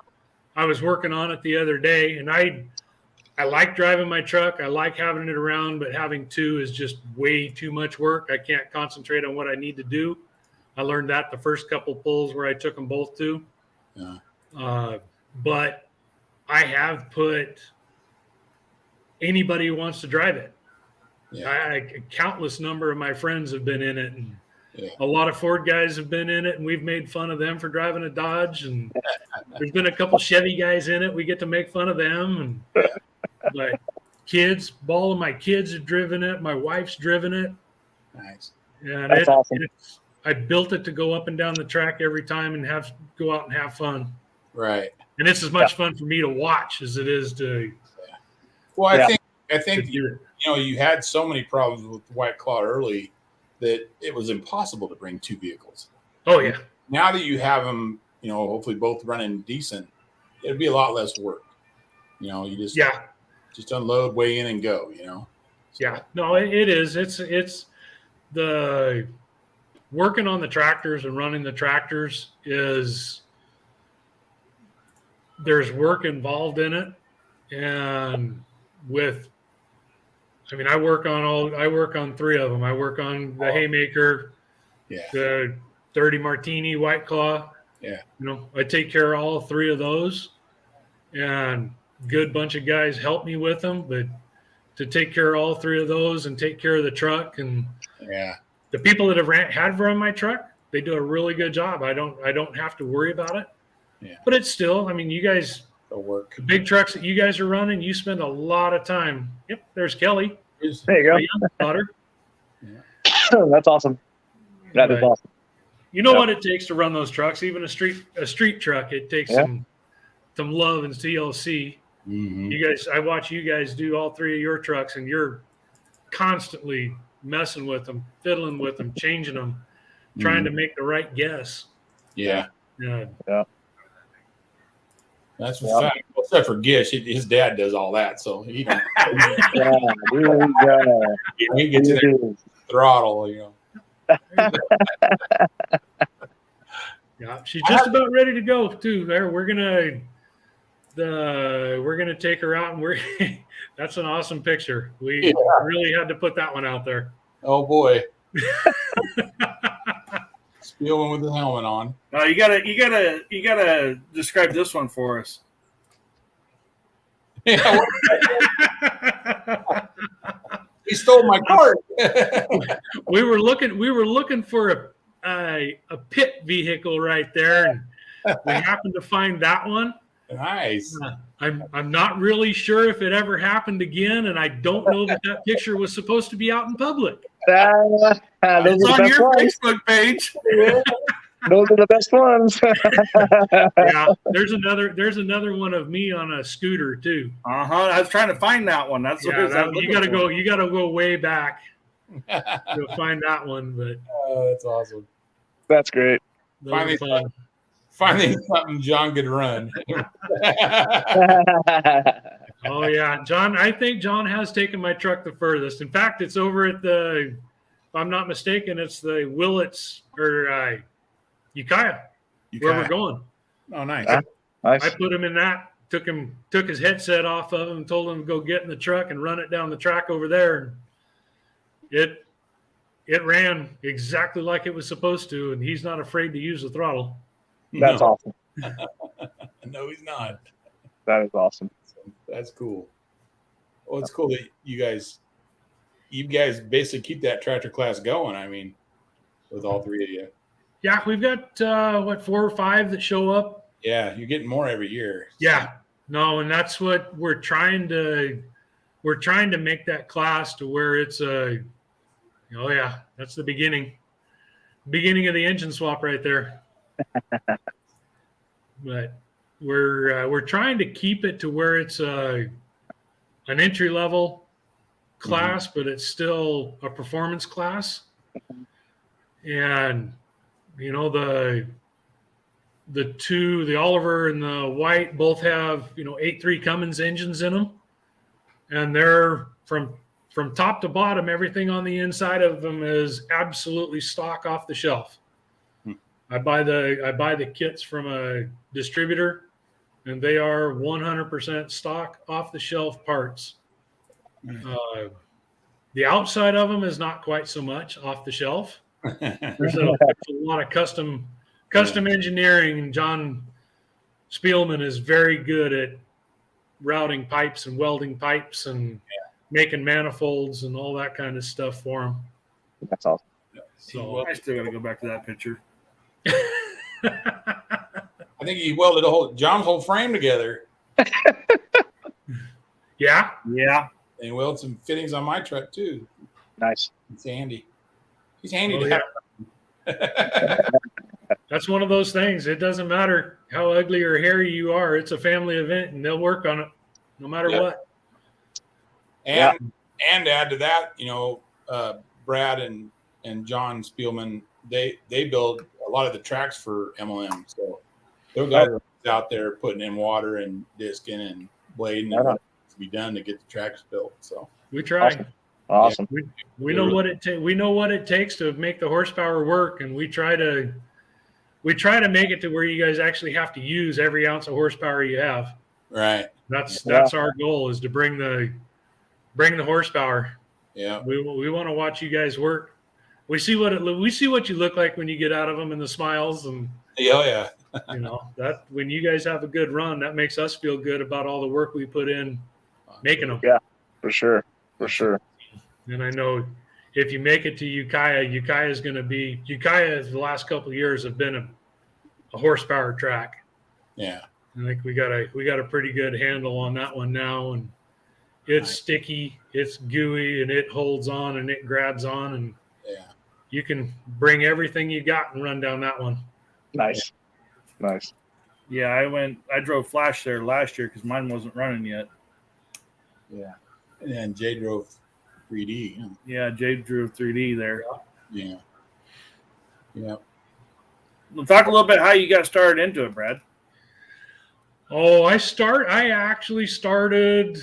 I was working on it the other day. And I like driving my truck. I like having it around, but having two is just way too much work. I can't concentrate on what I need to do. I learned that the first couple pulls where I took them both to. Yeah. But I have put anybody who wants to drive it. Yeah. A countless number of my friends have been in it, and Yeah. a lot of Ford guys have been in it, and we've made fun of them for driving a Dodge. And there's been a couple Chevy guys in it. We get to make fun of them. And but kids, all of my kids have driven it. My wife's driven it. Nice. And That's awesome. I built it to go up and down the track every time and go out and have fun. Right. And it's as much fun for me to watch as it is to. Well, Yeah. I think you had so many problems with White Claw early that it was impossible to bring two vehicles. Oh yeah. Now that you have them, hopefully both running decent, it'd be a lot less work. You just unload, weigh in, and go. Yeah, no, it is. It's the working on the tractors and running the tractors there's work involved in it. And I work on three of them. I work on the Haymaker, the 30 Martini White Claw. Yeah. I take care of all three of those, and good bunch of guys help me with them, but to take care of all three of those and take care of the truck, and the people that have run my truck, they do a really good job. I don't have to worry about it. Yeah. But it's still, you guys, It'll work. the big trucks that you guys are running, you spend a lot of time. Yep, there's Kelly. There you My daughter. go. That's awesome. That is awesome. You know what it takes to run those trucks, even a street truck. It takes some love and TLC. Mm-hmm. You guys, I watch you guys do all three of your trucks, and you're constantly messing with them, fiddling with them, changing them, trying to make the right guess. Yeah. Yeah. That's a fact. Well, except for Gish, his dad does all that, so he don't. He gets in there throttle, Yeah, she's just about ready to go too. There, we're gonna take her out, and that's an awesome picture. We really had to put that one out there. Oh boy. Spielman with the helmet on. No, you gotta describe this one for us. Yeah, he stole my cart. we were looking for a pit vehicle right there, and we happened to find that one. Nice. I'm not really sure if it ever happened again, and I don't know that picture was supposed to be out in public. Those are It's the on best your ones. Facebook page. Those are the best ones. Yeah, there's another one of me on a scooter too. I was trying to find that one. That's what You gotta go way back to find that one, but Oh, that's awesome. That's great. those are fun. Finally, something John could run. Oh yeah, John. I think John has taken my truck the furthest. In fact, it's over at if I'm not mistaken, it's the Willits or Ukiah, where we're going. Oh, nice. Nice. I put him in that. Took his headset off of him, and told him to go get in the truck and run it down the track over there. It ran exactly like it was supposed to, and he's not afraid to use the throttle. That's awesome. No, he's not. That is awesome. That's cool. Well, it's cool that you guys basically keep that tractor class going. With all three of you. Yeah, we've got 4 or 5 that show up. Yeah, you're getting more every year. Yeah, no, and that's what we're trying to make that class to where it's a Oh yeah, that's the beginning of the engine swap right there. But we're trying to keep it to where it's an entry level class, but it's still a performance class. And you know, the Oliver and the White both have 8.3 Cummins engines in them, and they're from top to bottom, everything on the inside of them is absolutely stock off the shelf. I buy the kits from a distributor, and they are 100% stock off the shelf parts. The outside of them is not quite so much off the shelf. There's a lot of custom engineering, and John Spielman is very good at routing pipes and welding pipes and making manifolds and all that kind of stuff for them. That's awesome. So I still got to go back to that picture. I think he welded John's whole frame together. Yeah. Yeah. And he welded some fittings on my truck too. Nice. It's handy. He's handy Oh, to have. That's one of those things. It doesn't matter how ugly or hairy you are. It's a family event, and they'll work on it no matter what. And add to that, Brad and John Spielman, they build a lot of the tracks for MLM. So they're guys out there putting in water and disking and blading and what needs to be done to get the tracks built. So We try. Awesome. We know what it takes to make the horsepower work, and we try to make it to where you guys actually have to use every ounce of horsepower you have. right. That's our goal, is to bring the horsepower. Yeah. We want to watch you guys work. We see what you look like when you get out of them, and the smiles, and Yeah. that when you guys have a good run, that makes us feel good about all the work we put in making them. Yeah, for sure. And I know if you make it to Ukiah is going to be the last couple of years have been a horsepower track. Yeah. I think we got a pretty good handle on that one now, and it's sticky, it's gooey, and it holds on and it grabs on, and you can bring everything you got and run down that one. Nice. Yeah, I drove Flash there last year because mine wasn't running yet. Yeah. And then Jay drove 3D. Yeah, Jade drove 3D there. Yeah. We'll talk a little bit how you got started into it, Brad. Oh, I actually started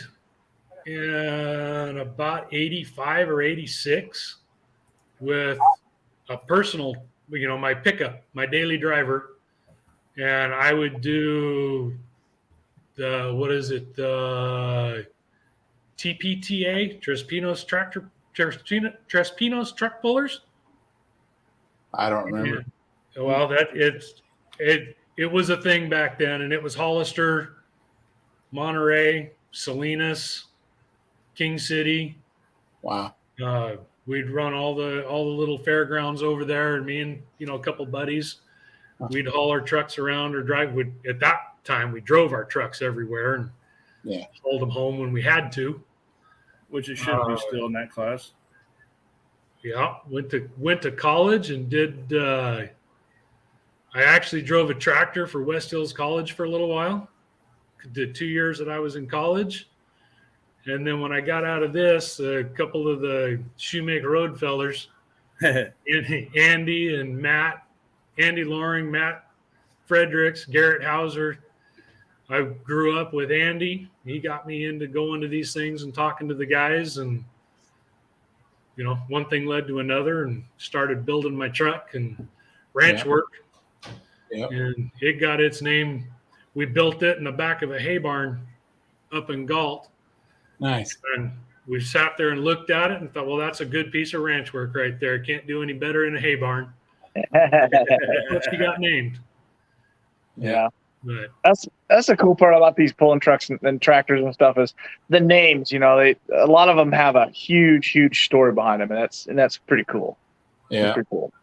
in about 85 or 86 with a personal, my pickup, my daily driver. And I would do the TPTA, Trespinos truck pullers. I don't remember. Yeah. Well, it was a thing back then, and it was Hollister, Monterey, Salinas, King City. Wow. We'd run all the little fairgrounds over there, and me and a couple buddies, we'd haul our trucks around or drive. At that time, we drove our trucks everywhere and hauled them home when we had to. Which it should be still in that class. Yeah, went to college and did. I actually drove a tractor for West Hills College for a little while. Did 2 years that I was in college, and then when I got out of this, a couple of the Shoemaker Road fellers, Andy and Matt, Andy Loring, Matt Fredericks, Garrett Hauser. I grew up with Andy. He got me into going to these things and talking to the guys, and one thing led to another, and started building my truck and ranch work. Yep. And it got its name. We built it in the back of a hay barn up in Galt. Nice. And we sat there and looked at it and thought, well, that's a good piece of ranch work right there. Can't do any better in a hay barn. That's what she got named. Yeah. But That's the cool part about these pulling trucks and tractors and stuff is the names. A lot of them have a huge story behind them, and that's pretty cool. Yeah. Pretty cool.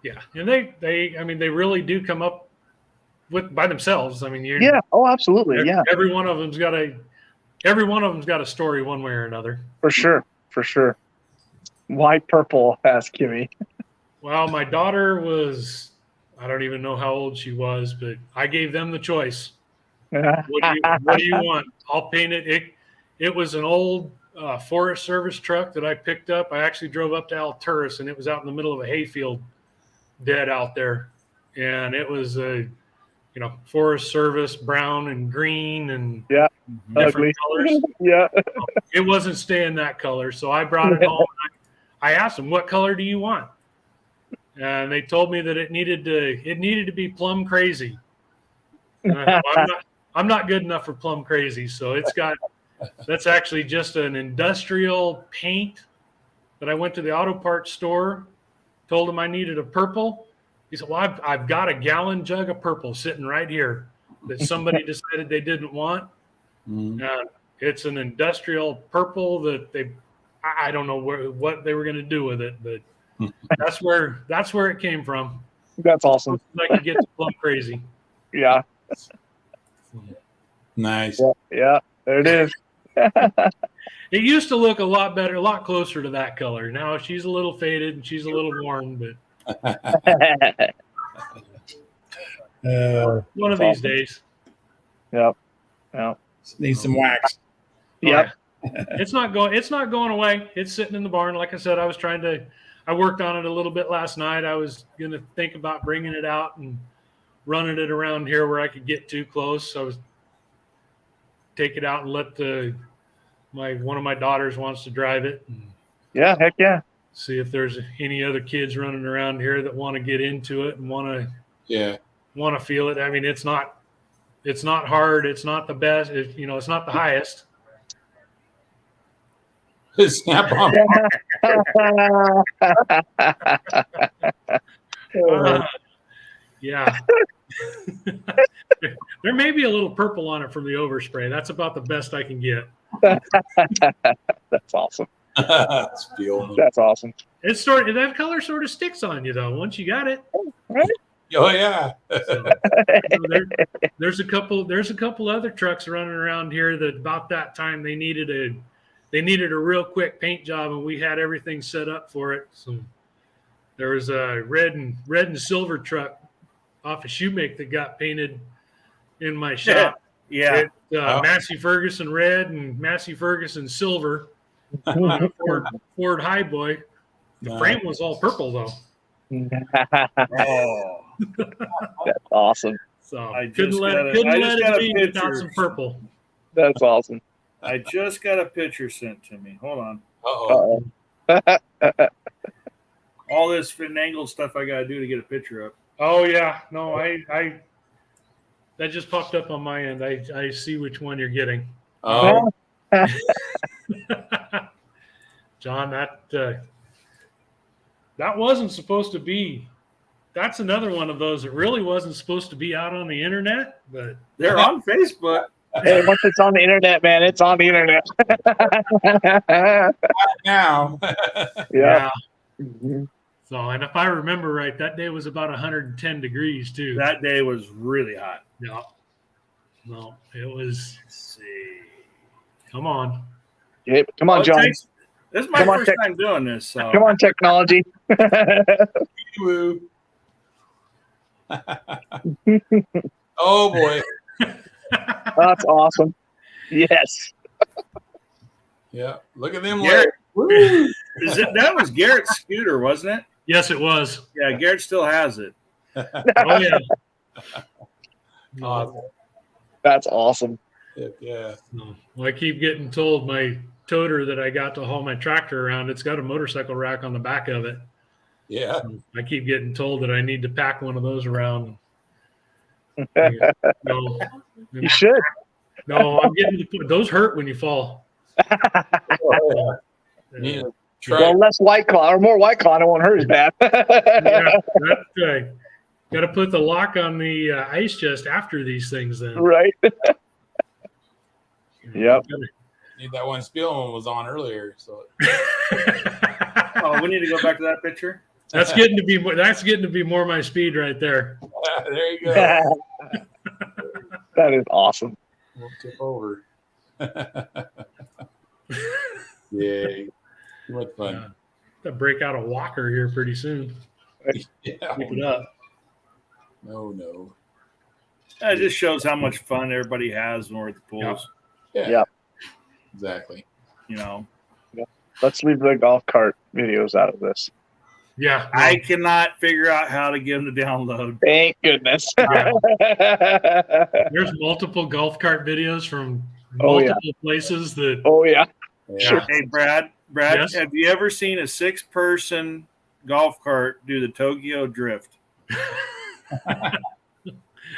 yeah, and they really do come up by themselves. I mean, Oh, absolutely. Yeah. Every one of them's got a story one way or another. For sure. Why purple? Asked Kimmy. Well, my daughter was, I don't even know how old she was, but I gave them the choice. What do you want? I'll paint it. It was an old Forest Service truck that I picked up. I actually drove up to Alturas, and it was out in the middle of a hayfield, dead out there. And it was a, Forest Service brown and green and Yeah, different ugly. colors. Yeah. It wasn't staying that color, so I brought it home. I asked them, "What color do you want?" And they told me that it needed to be plum crazy. And I thought, well, I'm not good enough for plum crazy, so that's actually just an industrial paint that I went to the auto parts store, told him I needed a purple. He said, "Well, I've got a gallon jug of purple sitting right here that somebody decided they didn't want." It's an industrial purple that I don't know what they were going to do with it, but that's where it came from. That's awesome. I could get to plum crazy. Yeah. Nice. Yeah. There it is. It used to look a lot better, a lot closer to that color. Now she's a little faded and she's a little worn, but one of these days. Yep. Need some wax. Yep. It's not going away. It's sitting in the barn. Like I said, I worked on it a little bit last night. I was going to think about bringing it out and running it around here where I could get too close. So I was take it out and let one of my daughters wants to drive it. And Yeah. Heck yeah. see if there's any other kids running around here that want to get into it and want to feel it. I mean, it's not hard. It's not the best. It's not the highest. Snap on. Yeah. There may be a little purple on it from the overspray. That's about the best I can get. That's awesome. Spiel. That's awesome. That color sort of sticks on you though once you got it. Oh yeah. So, there's a couple other trucks running around here that about that time they needed a real quick paint job, and we had everything set up for it. So there was a red and silver truck off of Shoemake that got painted in my shop. Yeah. Massey Ferguson red and Massey Ferguson silver. Ford Highboy. The frame was all purple though. Oh, That's awesome. So I couldn't just let got it a be picture. without some purple. That's awesome. I just got a picture sent to me. Hold on. Uh-oh. Uh-oh. All this finagled stuff I got to do to get a picture up. Oh yeah, no, I that just popped up on my end. I see which one you're getting, Oh. John. That wasn't supposed to be. That's another one of those that really wasn't supposed to be out on the internet, but They're on Facebook. Hey, once it's on the internet, man, it's on the internet. Now. Yeah. So, and if I remember right, that day was about 110 degrees too. That day was really hot. Yeah. No, it was. Let's see. Come on. Yeah, come on, Well, John. this is my Come on, first Tech. time doing this. So. Come on, technology. Woo. Oh boy. That's awesome. Yes. Yeah. Look at them. Garrett. Woo. That was Garrett's scooter, wasn't it? Yes, it was. Yeah, Garrett still has it. Oh yeah. Awesome. That's awesome. Yeah. No. Well, I keep getting told my toter that I got to haul my tractor around, it's got a motorcycle rack on the back of it. Yeah. I keep getting told that I need to pack one of those around. No, You should. no, I'm getting to the point. Those hurt when you fall. Oh, yeah. Need to try. Well, less White Claw or more White Claw, and it won't hurt as bad. Yeah, that's right. Got to put the lock on the ice chest after these things. Then, Right. Yep. Need that one Spielman was on earlier. So Oh, we need to go back to that picture. That's getting to be more my speed right there. there you go. That is awesome. We'll tip over. Yay. Too much fun. to break out a walker here pretty soon. Yeah. Keep it up. No. It just shows how much fun everybody has when we're at the pools. Yeah. Yeah. Exactly. You know, Let's leave the golf cart videos out of this. Yeah, no, I cannot figure out how to get them to download. Thank goodness. there's multiple golf cart videos from Oh, yeah. multiple places that Oh yeah. Yeah. Hey, Brad, Yes? have you ever seen a 6-person golf cart do the Tokyo Drift?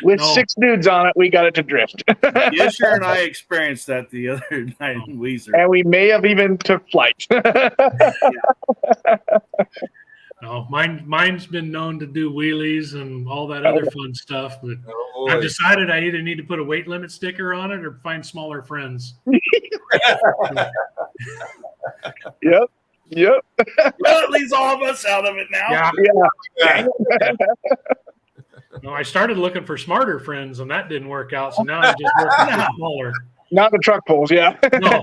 With No. 6 dudes on it, we got it to drift. Yesher and I experienced that the other night in Weezer. And we may have even took flight. no, mine's been known to do wheelies and all that other fun stuff, but Oh, I've boy. decided I either need to put a weight limit sticker on it or find smaller friends. Yep. Well, it leaves all of us out of it now. Yeah. Yeah. No, I started looking for smarter friends and that didn't work out. So now I'm just looking for smaller. Not the truck pulls, yeah. No,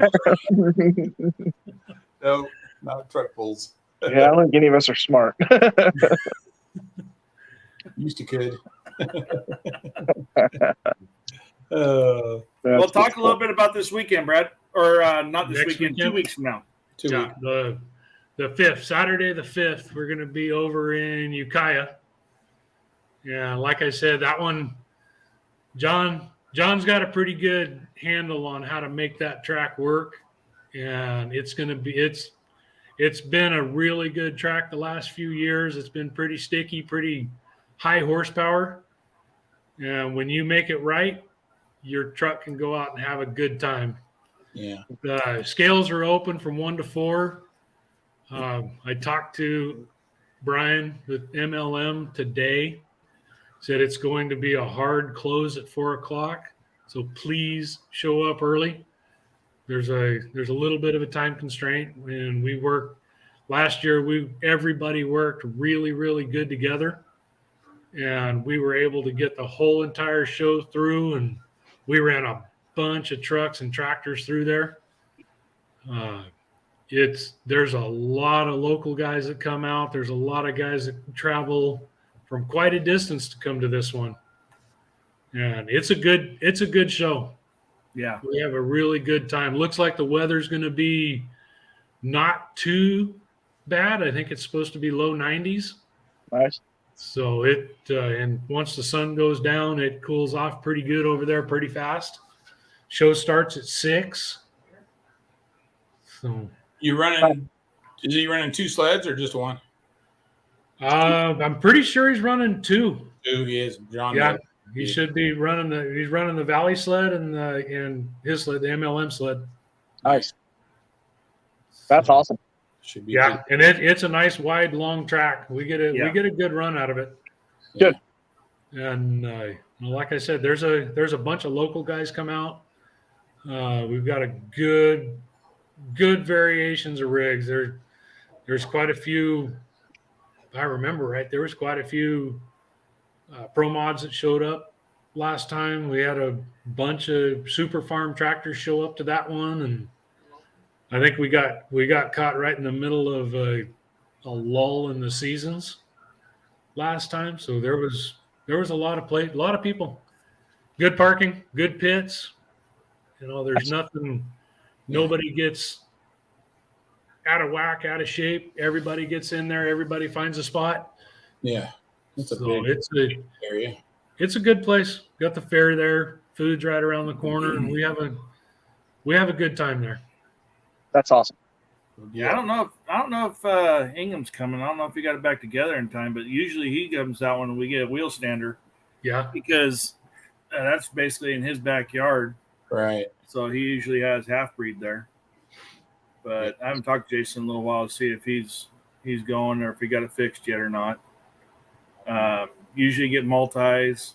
No, not truck pulls. Yeah, I don't think any of us are smart. Used to could. We'll talk a little bit about this weekend, Brad. Or not this Next weekend, weekend? 2 weeks from now. 2 yeah, weeks. the 5th, Saturday the 5th, we're going to be over in Ukiah. Yeah, like I said, that one, John's got a pretty good handle on how to make that track work. And it's been a really good track the last few years. It's been pretty sticky, pretty high horsepower. And when you make it right, your truck can go out and have a good time. Yeah. The scales are open from 1 to 4. I talked to Brian with MLM today. Said it's going to be a hard close at 4 o'clock. So please show up early. There's a little bit of a time constraint, and we worked last year. Everybody worked really, really good together, and we were able to get the whole entire show through. And we ran a bunch of trucks and tractors through there. There's a lot of local guys that come out. There's a lot of guys that travel from quite a distance to come to this one, and it's a good show. Yeah. We have a really good time. Looks like the weather's going to be not too bad. I think it's supposed to be low 90s. Nice. So and once the sun goes down, it cools off pretty good over there pretty fast. Show starts at 6. So You running? Is he running 2 sleds or just one? I'm pretty sure he's running 2. 2. He is. John. Yeah, knows. he should be running he's running the Valley sled and his sled, the MLM sled. Nice. That's awesome. Should be. Yeah, and it's a nice wide long track. We get a good run out of it. good. Good. And like I said, there's a bunch of local guys come out. We've got a good variations of rigs. There's quite a few. If I remember right, there was quite a few pro mods that showed up last time. We had a bunch of super farm tractors show up to that one, and I think we got caught right in the middle of a lull in the seasons last time. So there was a lot of people, good parking, good pits. There's nothing, nobody gets out of whack, out of shape. Everybody gets in there. Everybody finds a spot. Yeah. It's a So big area. it's a good place. Got the fair there. Food's right around the corner, and we have a good time there. That's awesome. Yeah, I don't know if Ingham's coming. I don't know if he got it back together in time, but usually he comes out when we get a wheel stander Yeah. because that's basically in his backyard. Right. So he usually has half breed there. But I haven't talked to Jason in a little while to see if he's going or if he got it fixed yet or not. Usually get multis,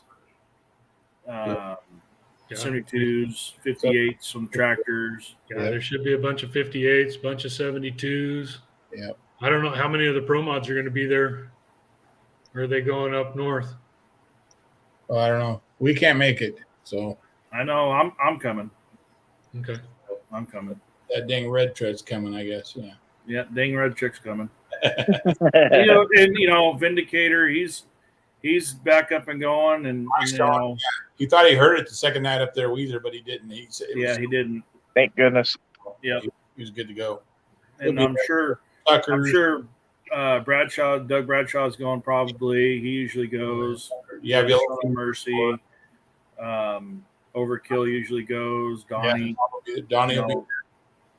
72s, 58s from tractors. Yeah, there should be a bunch of 58s, bunch of 72s. Yep. I don't know how many of the pro mods are going to be there. Or are they going up north? Well, I don't know. We can't make it. So I know I'm coming. Okay. I'm coming. that dang red tread's coming, I guess. Yeah. Yeah, dang red chick's coming. Vindicator, he's back up and going, and He thought he heard it the second night up there, Weezer, but he didn't. He said, he didn't. Thank goodness. Yeah, he was good to go. and I'm sure Doug Bradshaw's going probably. He usually goes. Yeah, Mercy. Overkill usually goes. Donnie. Donnie will be there.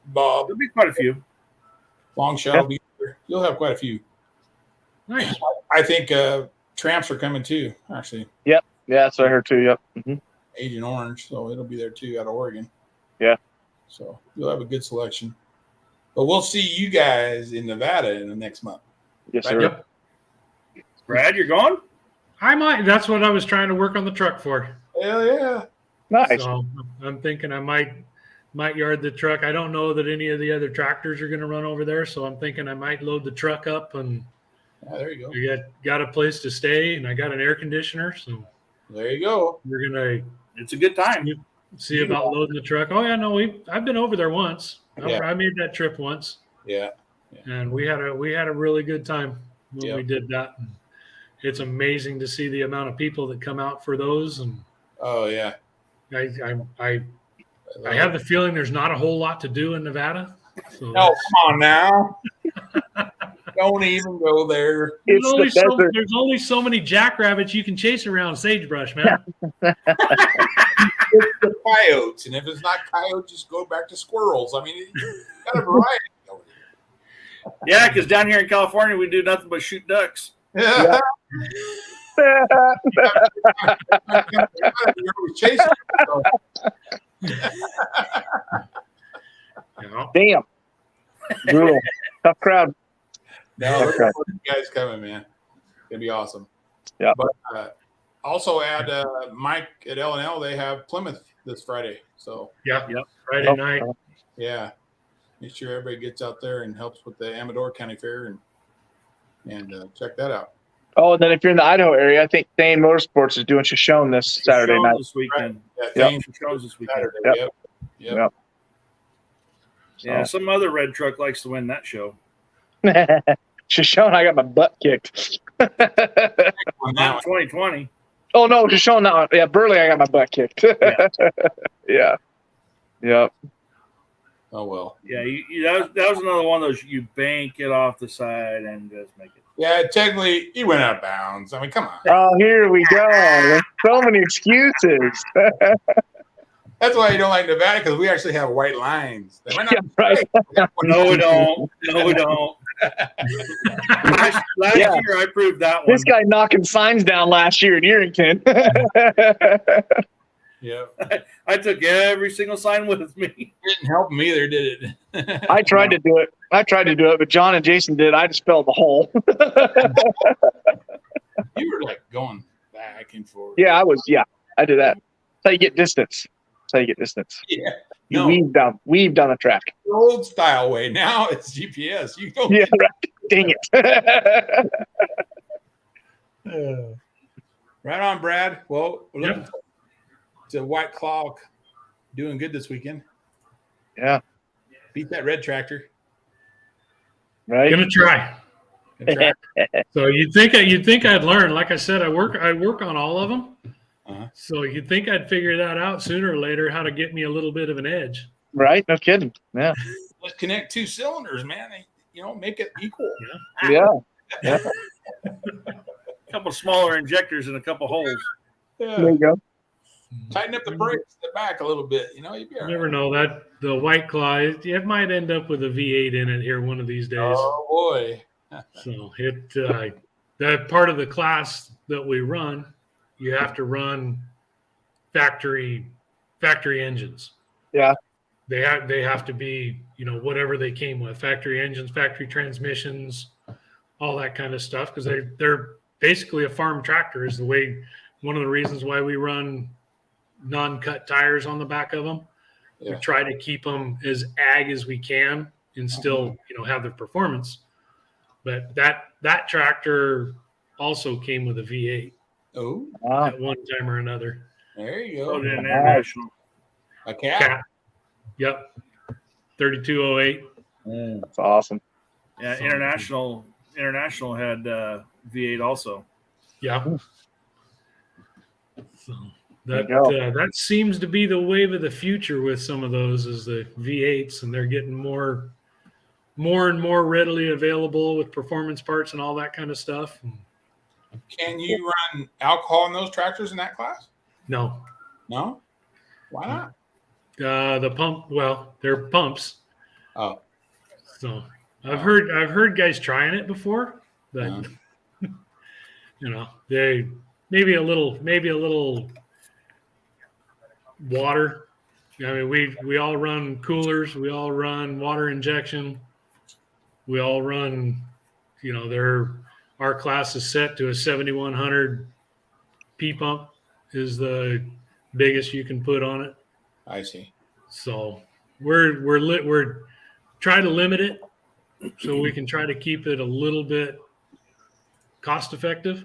Bob. There'll be quite a few. Long shot will be there. You'll have quite a few. Nice. I think Tramps are coming too, actually. Yep. Yeah, that's what I heard too. Yep. Mm-hmm. Agent Orange, so it'll be there too out of Oregon. Yeah. So you'll have a good selection. But we'll see you guys in Nevada in the next month. Yes, Right? sir. Yep. Brad, you're going? I might. That's what I was trying to work on the truck for. Hell yeah. Nice. So I'm thinking I might yard the truck. I don't know that any of the other tractors are going to run over there, so I'm thinking I might load the truck up, and Yeah, there you go. I got a place to stay, and I got an air conditioner, so There you go. we're gonna It's a good time. see about loading the truck. Oh yeah, no, I've been over there once. Yeah. I made that trip once, Yeah. and we had a really good time when Yep. we did that. And it's amazing to see the amount of people that come out for those, and Oh yeah. I have the feeling there's not a whole lot to do in Nevada. So No, come on now. Don't even go there. It's the desert. there's only so many jackrabbits you can chase around sagebrush, man. It's the coyotes, and if it's not coyotes, just go back to squirrels. I mean, you got a variety over Yeah, because down here in California, we do nothing but shoot ducks. there. You're always chasing them, Yeah. Damn. Brutal. Tough crowd. No, Okay. you guys coming, man. It's gonna be awesome. Yeah. But also add Mike at L&L. They have Plymouth this Friday, so Yeah. Yep. Friday night. yeah, make sure everybody gets out there and helps with the Amador County Fair and check that out. Oh, and then if you're in the Idaho area, I think Thane Motorsports is doing Shoshone this Saturday Shows night. this weekend. Yeah, Yep. Thane Shows this weekend. Saturday. Yep. Yep. Yeah, some other red truck likes to win that show. Shoshone, I got my butt kicked. On that Not 2020. Oh no, Shoshone, no, yeah, Burley, I got my butt kicked. Yeah. Yep. one. Oh well. Yeah, that was another one of those you bank it off the side and just make it. Yeah, technically he went out of bounds. I mean, come on. Oh, here we go. There's so many excuses. That's why you don't like Nevada, because we actually have white lines. They might not Yeah, right. No, we don't. No, we don't. Last Yeah. year, I proved that one. This guy knocking signs down last year in Erington. Yeah. I took every single sign with me. Didn't help him either, did it? I tried to do it. But John and Jason did. I just fell in the hole. You were like going back and forth. Yeah, I did that. That's how you get distance. Yeah. You No, weave down the track. the old style way. Now it's GPS. You don't. Yeah, right. Dang it. Right on, Brad. Well, we're looking Yep. to White Claw doing good this weekend. Yeah, Beat that red tractor. right. Gonna try. Good track. So you'd think I'd learn. Like I said, I work on all of them. Uh-huh. So you'd think I'd figure that out sooner or later, how to get me a little bit of an edge. Right? No kidding. Yeah. Let's connect two cylinders, man. Make it equal. Yeah. A couple smaller injectors and a couple holes. There Yeah. you go. Tighten up the brakes, the back a little bit. You'd be all You never right. know that the White Claw, it might end up with a V8 in it here one of these days. Oh boy. So that part of the class that we run, you have to run factory engines. Yeah. They have to be, whatever they came with, factory engines, factory transmissions, all that kind of stuff, because they're basically a farm tractor is one of the reasons why we run non-cut tires on the back of them. Yeah. We try to keep them as ag as we can and still, have the performance. But that tractor also came with a V8 Oh, Wow. at one time or another. there you Oh, go. the international. A cat. Cat. Yep. 3208. That's awesome. Yeah, international International had V8 also. Yeah. So There you go. that seems to be the wave of the future with some of those is the V8s, and they're getting more and more readily available with performance parts and all that kind of stuff. Can you run alcohol in those tractors in that class? No, No. Why not? the pump. Well, they're pumps. Oh, So I've heard guys trying it before, but Uh-huh. you know, they maybe a little water. I mean, we all run coolers, we all run water injection, we all run. You know, our class is set to a 7100 P pump is the biggest you can put on it. I see. So we're trying to limit it so we can try to keep it a little bit cost effective.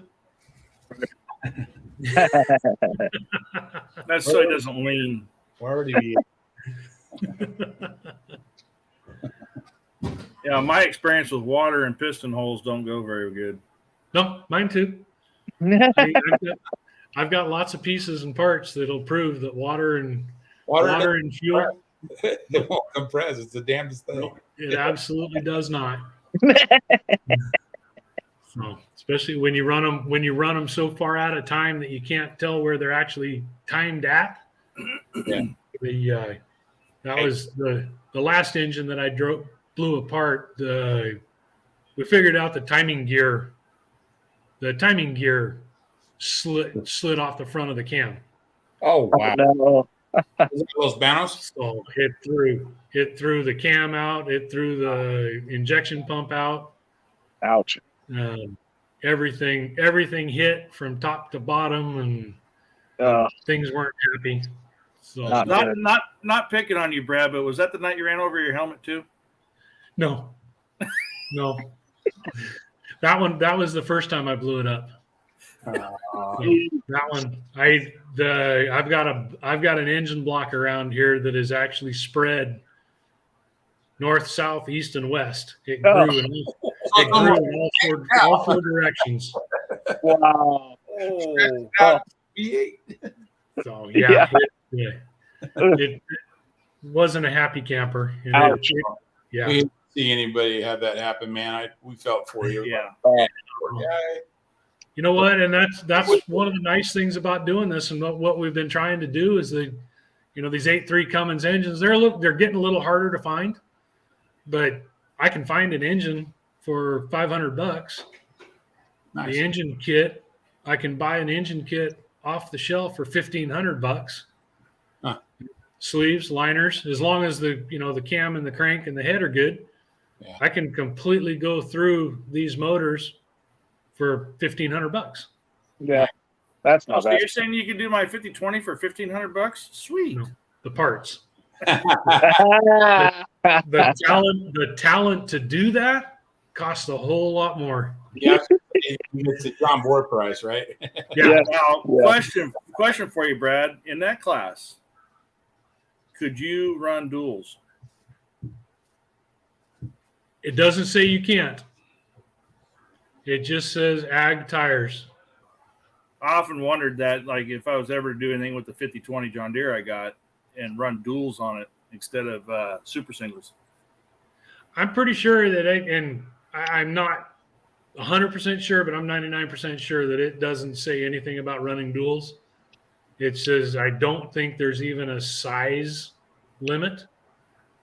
That's so it doesn't lean. Where would he be? Yeah, my experience with water and piston holes don't go very good. No, mine too. I've got lots of pieces and parts that'll prove that water and fuel. It won't compress. It's the damnedest thing. No, it absolutely does not. So, especially when you run them so far out of time that you can't tell where they're actually timed at. Yeah. That was the last engine that I blew apart. We figured out the timing gear. The timing gear slid off the front of the cam. Oh wow! No. Is it those Banos? So it threw the cam out. It threw the injection pump out. Ouch. Everything hit from top to bottom, and things weren't happy. So Not picking on you, Brad, but was that the night you ran over your helmet too? no. That was the first time I blew it up. That one, I've got an engine block around here that is actually spread north, south, east, and west. It grew in all four directions. Wow. Oh, So yeah. It wasn't a happy camper. And Ouch. We didn't see anybody have that happen, man. We felt for you. yeah. Poor guy. You know what? And that's one of the nice things about doing this, and what we've been trying to do is these 8.3 Cummins engines. They're getting a little harder to find, but I can find an engine for $500. Nice. The engine kit, I can buy an engine kit off the shelf for $1,500. Huh. Sleeves, liners, as long as the cam and the crank and the head are good. Yeah. I can completely go through these motors for $1,500. Yeah. That's not So bad. you're saying you can do my 50/20 for $1,500? Sweet. No. The parts. Yeah. The talent to do that costs a whole lot more. Yeah, it's the John Bohr price, right? Yeah. Now, Yeah. question for you, Brad. In that class, could you run duals? It doesn't say you can't. It just says ag tires. I often wondered that, like, if I was ever to do anything with the 50/20 John Deere I got and run duals on it instead of super singles. I'm pretty sure that I'm not 100% sure, but I'm 99% sure that it doesn't say anything about running duals. It says I don't think there's even a size limit.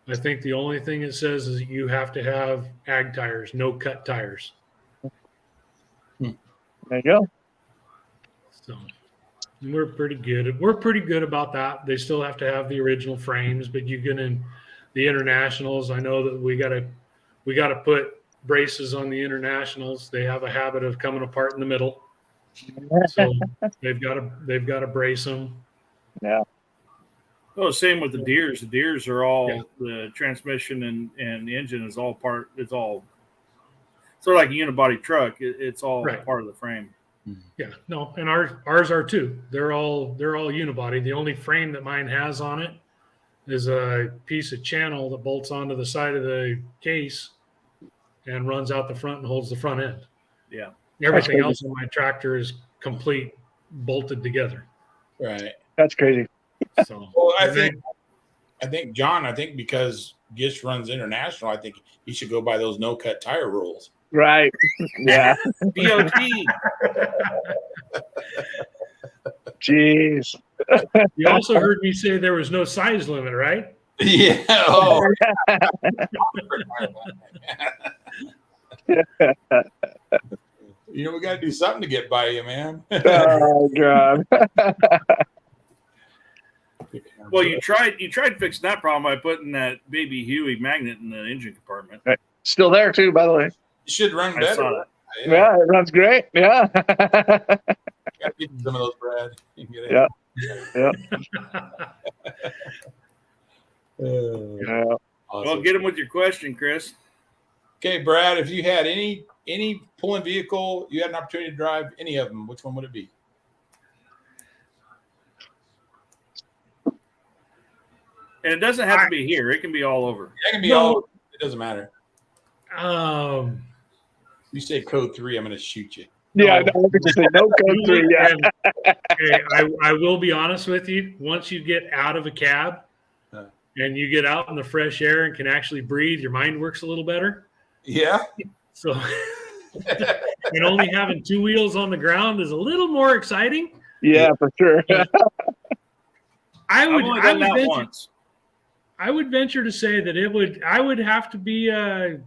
I think the only thing it says is you have to have ag tires, no cut tires. There you go. So we're pretty good. We're pretty good about that. They still have to have the original frames, but you get in the internationals. I know that we got to put braces on the internationals. They have a habit of coming apart in the middle, so they've got to brace them. Yeah. Oh, same with the Deers. The Deers are all Yeah. the transmission and the engine is all part. It's all sort of like a unibody truck. It's all Right. part of the frame. Yeah, no, and ours are too. They're all unibody. The only frame that mine has on it is a piece of channel that bolts onto the side of the case, and runs out the front and holds the front end. Yeah. Everything crazy. else on my tractor is complete, bolted together. Right. That's crazy. So Well, I think John, because Gish runs international, I think he should go by those no cut tire rules. Right. Yeah. BOT. Jeez. you also heard me say there was no size limit, right? Yeah. Oh. We got to do something to get by you, man. Oh God. Well, you tried fixing that problem by putting that baby Huey magnet in the engine compartment. Still there too, by the way. You should run I better. saw that. Yeah, it runs great. Yeah. Got to get you some of those, Brad. You can get it. Yeah. Awesome. Well, get him with your question, Chris. Okay, Brad, if you had any pulling vehicle, you had an opportunity to drive any of them, which one would it be? And it doesn't have to be here. It can be all over. That can be No. all. It doesn't matter. Um, You say code 3, I'm going to shoot you. Yeah, no, I was gonna say no code 3. Yeah. And, okay, I will be honest with you. Once you get out of a cab and you get out in the fresh air and can actually breathe, your mind works a little better. Yeah. So, and only having two wheels on the ground is a little more exciting. Yeah, for sure. I've only done that once. I would venture to say that I would have to be a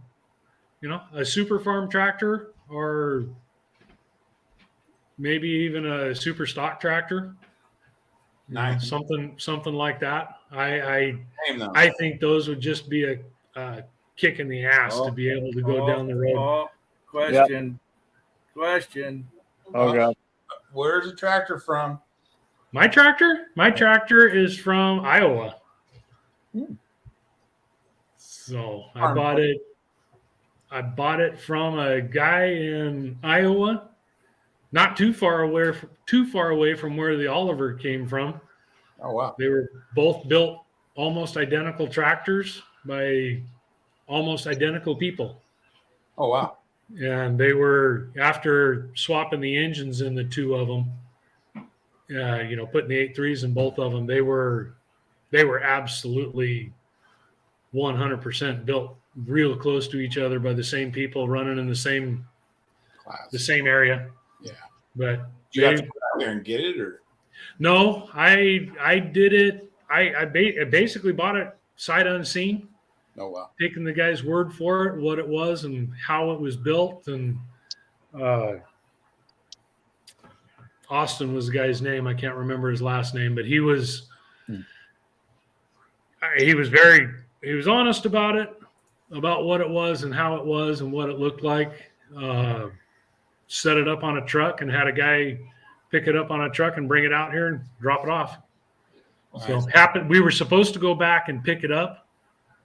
super farm tractor or maybe even a super stock tractor. Nice. Something like that. I Same though. think those would just be a kick in the ass to be able to go down the road. Question. Oh God. Where's the tractor from? My tractor is from Iowa. So I bought it from a guy in Iowa, not too far away from where the Oliver came from. Oh wow. They were both built almost identical tractors by almost identical people. Oh wow. And they were, after swapping the engines in the two of them, putting the 8.3s in both of them, they were absolutely 100% built real close to each other by the same people running in the same area. Yeah. But Did you have to go out there and get it, or? no, I did it. I basically bought it sight unseen, Oh wow. taking the guy's word for it, what it was and how it was built. And Austin was the guy's name. I can't remember his last name, but he was honest about it, about what it was and how it was and what it looked like. Set it up on a truck and had a guy pick it up on a truck and bring it out here and drop it off. So we were supposed to go back and pick it up,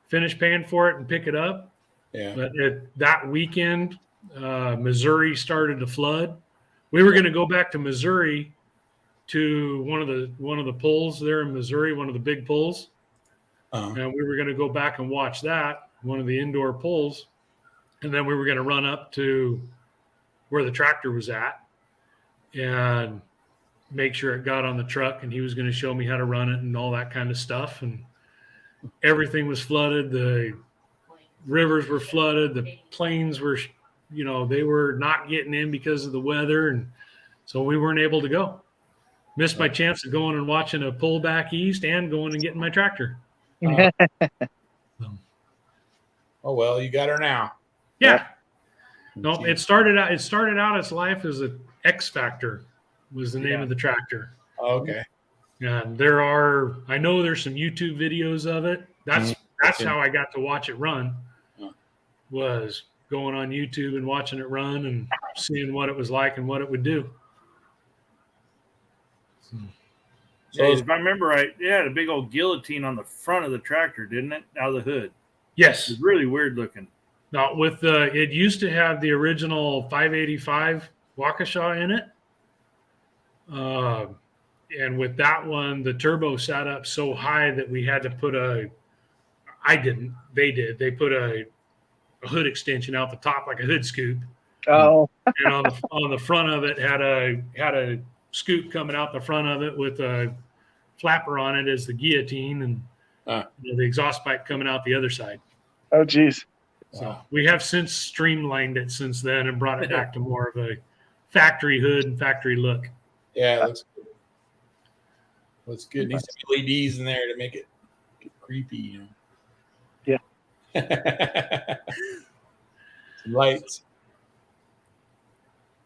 finish paying for it and pick it up. Yeah. But that weekend, Missouri started to flood. We were going to go back to Missouri to one of the pulls there in Missouri, one of the big pulls. And we were going to go back and watch that, one of the indoor pulls. And then we were going to run up to where the tractor was at and make sure it got on the truck. And he was going to show me how to run it and all that kind of stuff. And everything was flooded. The rivers were flooded. The plains were, they were not getting in because of the weather. And so we weren't able to go. Missed my chance of going and watching a pull back east and going and getting my tractor. Oh well, you got her now. Yeah. No, it started out its life as an X Factor was the name of the tractor. Okay. And I know there's some YouTube videos of it. That's how I got to watch it run, was going on YouTube and watching it run and seeing what it was like and what it would do. So if I remember right, it had a big old guillotine on the front of the tractor, didn't it? Out of the hood. Yes. It was really weird looking. Now it used to have the original 585 Waukesha in it. And with that one, the turbo sat up so high that we had to put they put a hood extension out the top like a hood scoop. Oh, And on the front of it had a scoop coming out the front of it with a flapper on it as the guillotine, and the exhaust pipe coming out the other side. oh, geez. So we have since streamlined it since then and brought it back to more of a factory hood and factory look. Yeah, it looks good. Looks good. Needs some LEDs in there to make it creepy, you know. Yeah. Some lights.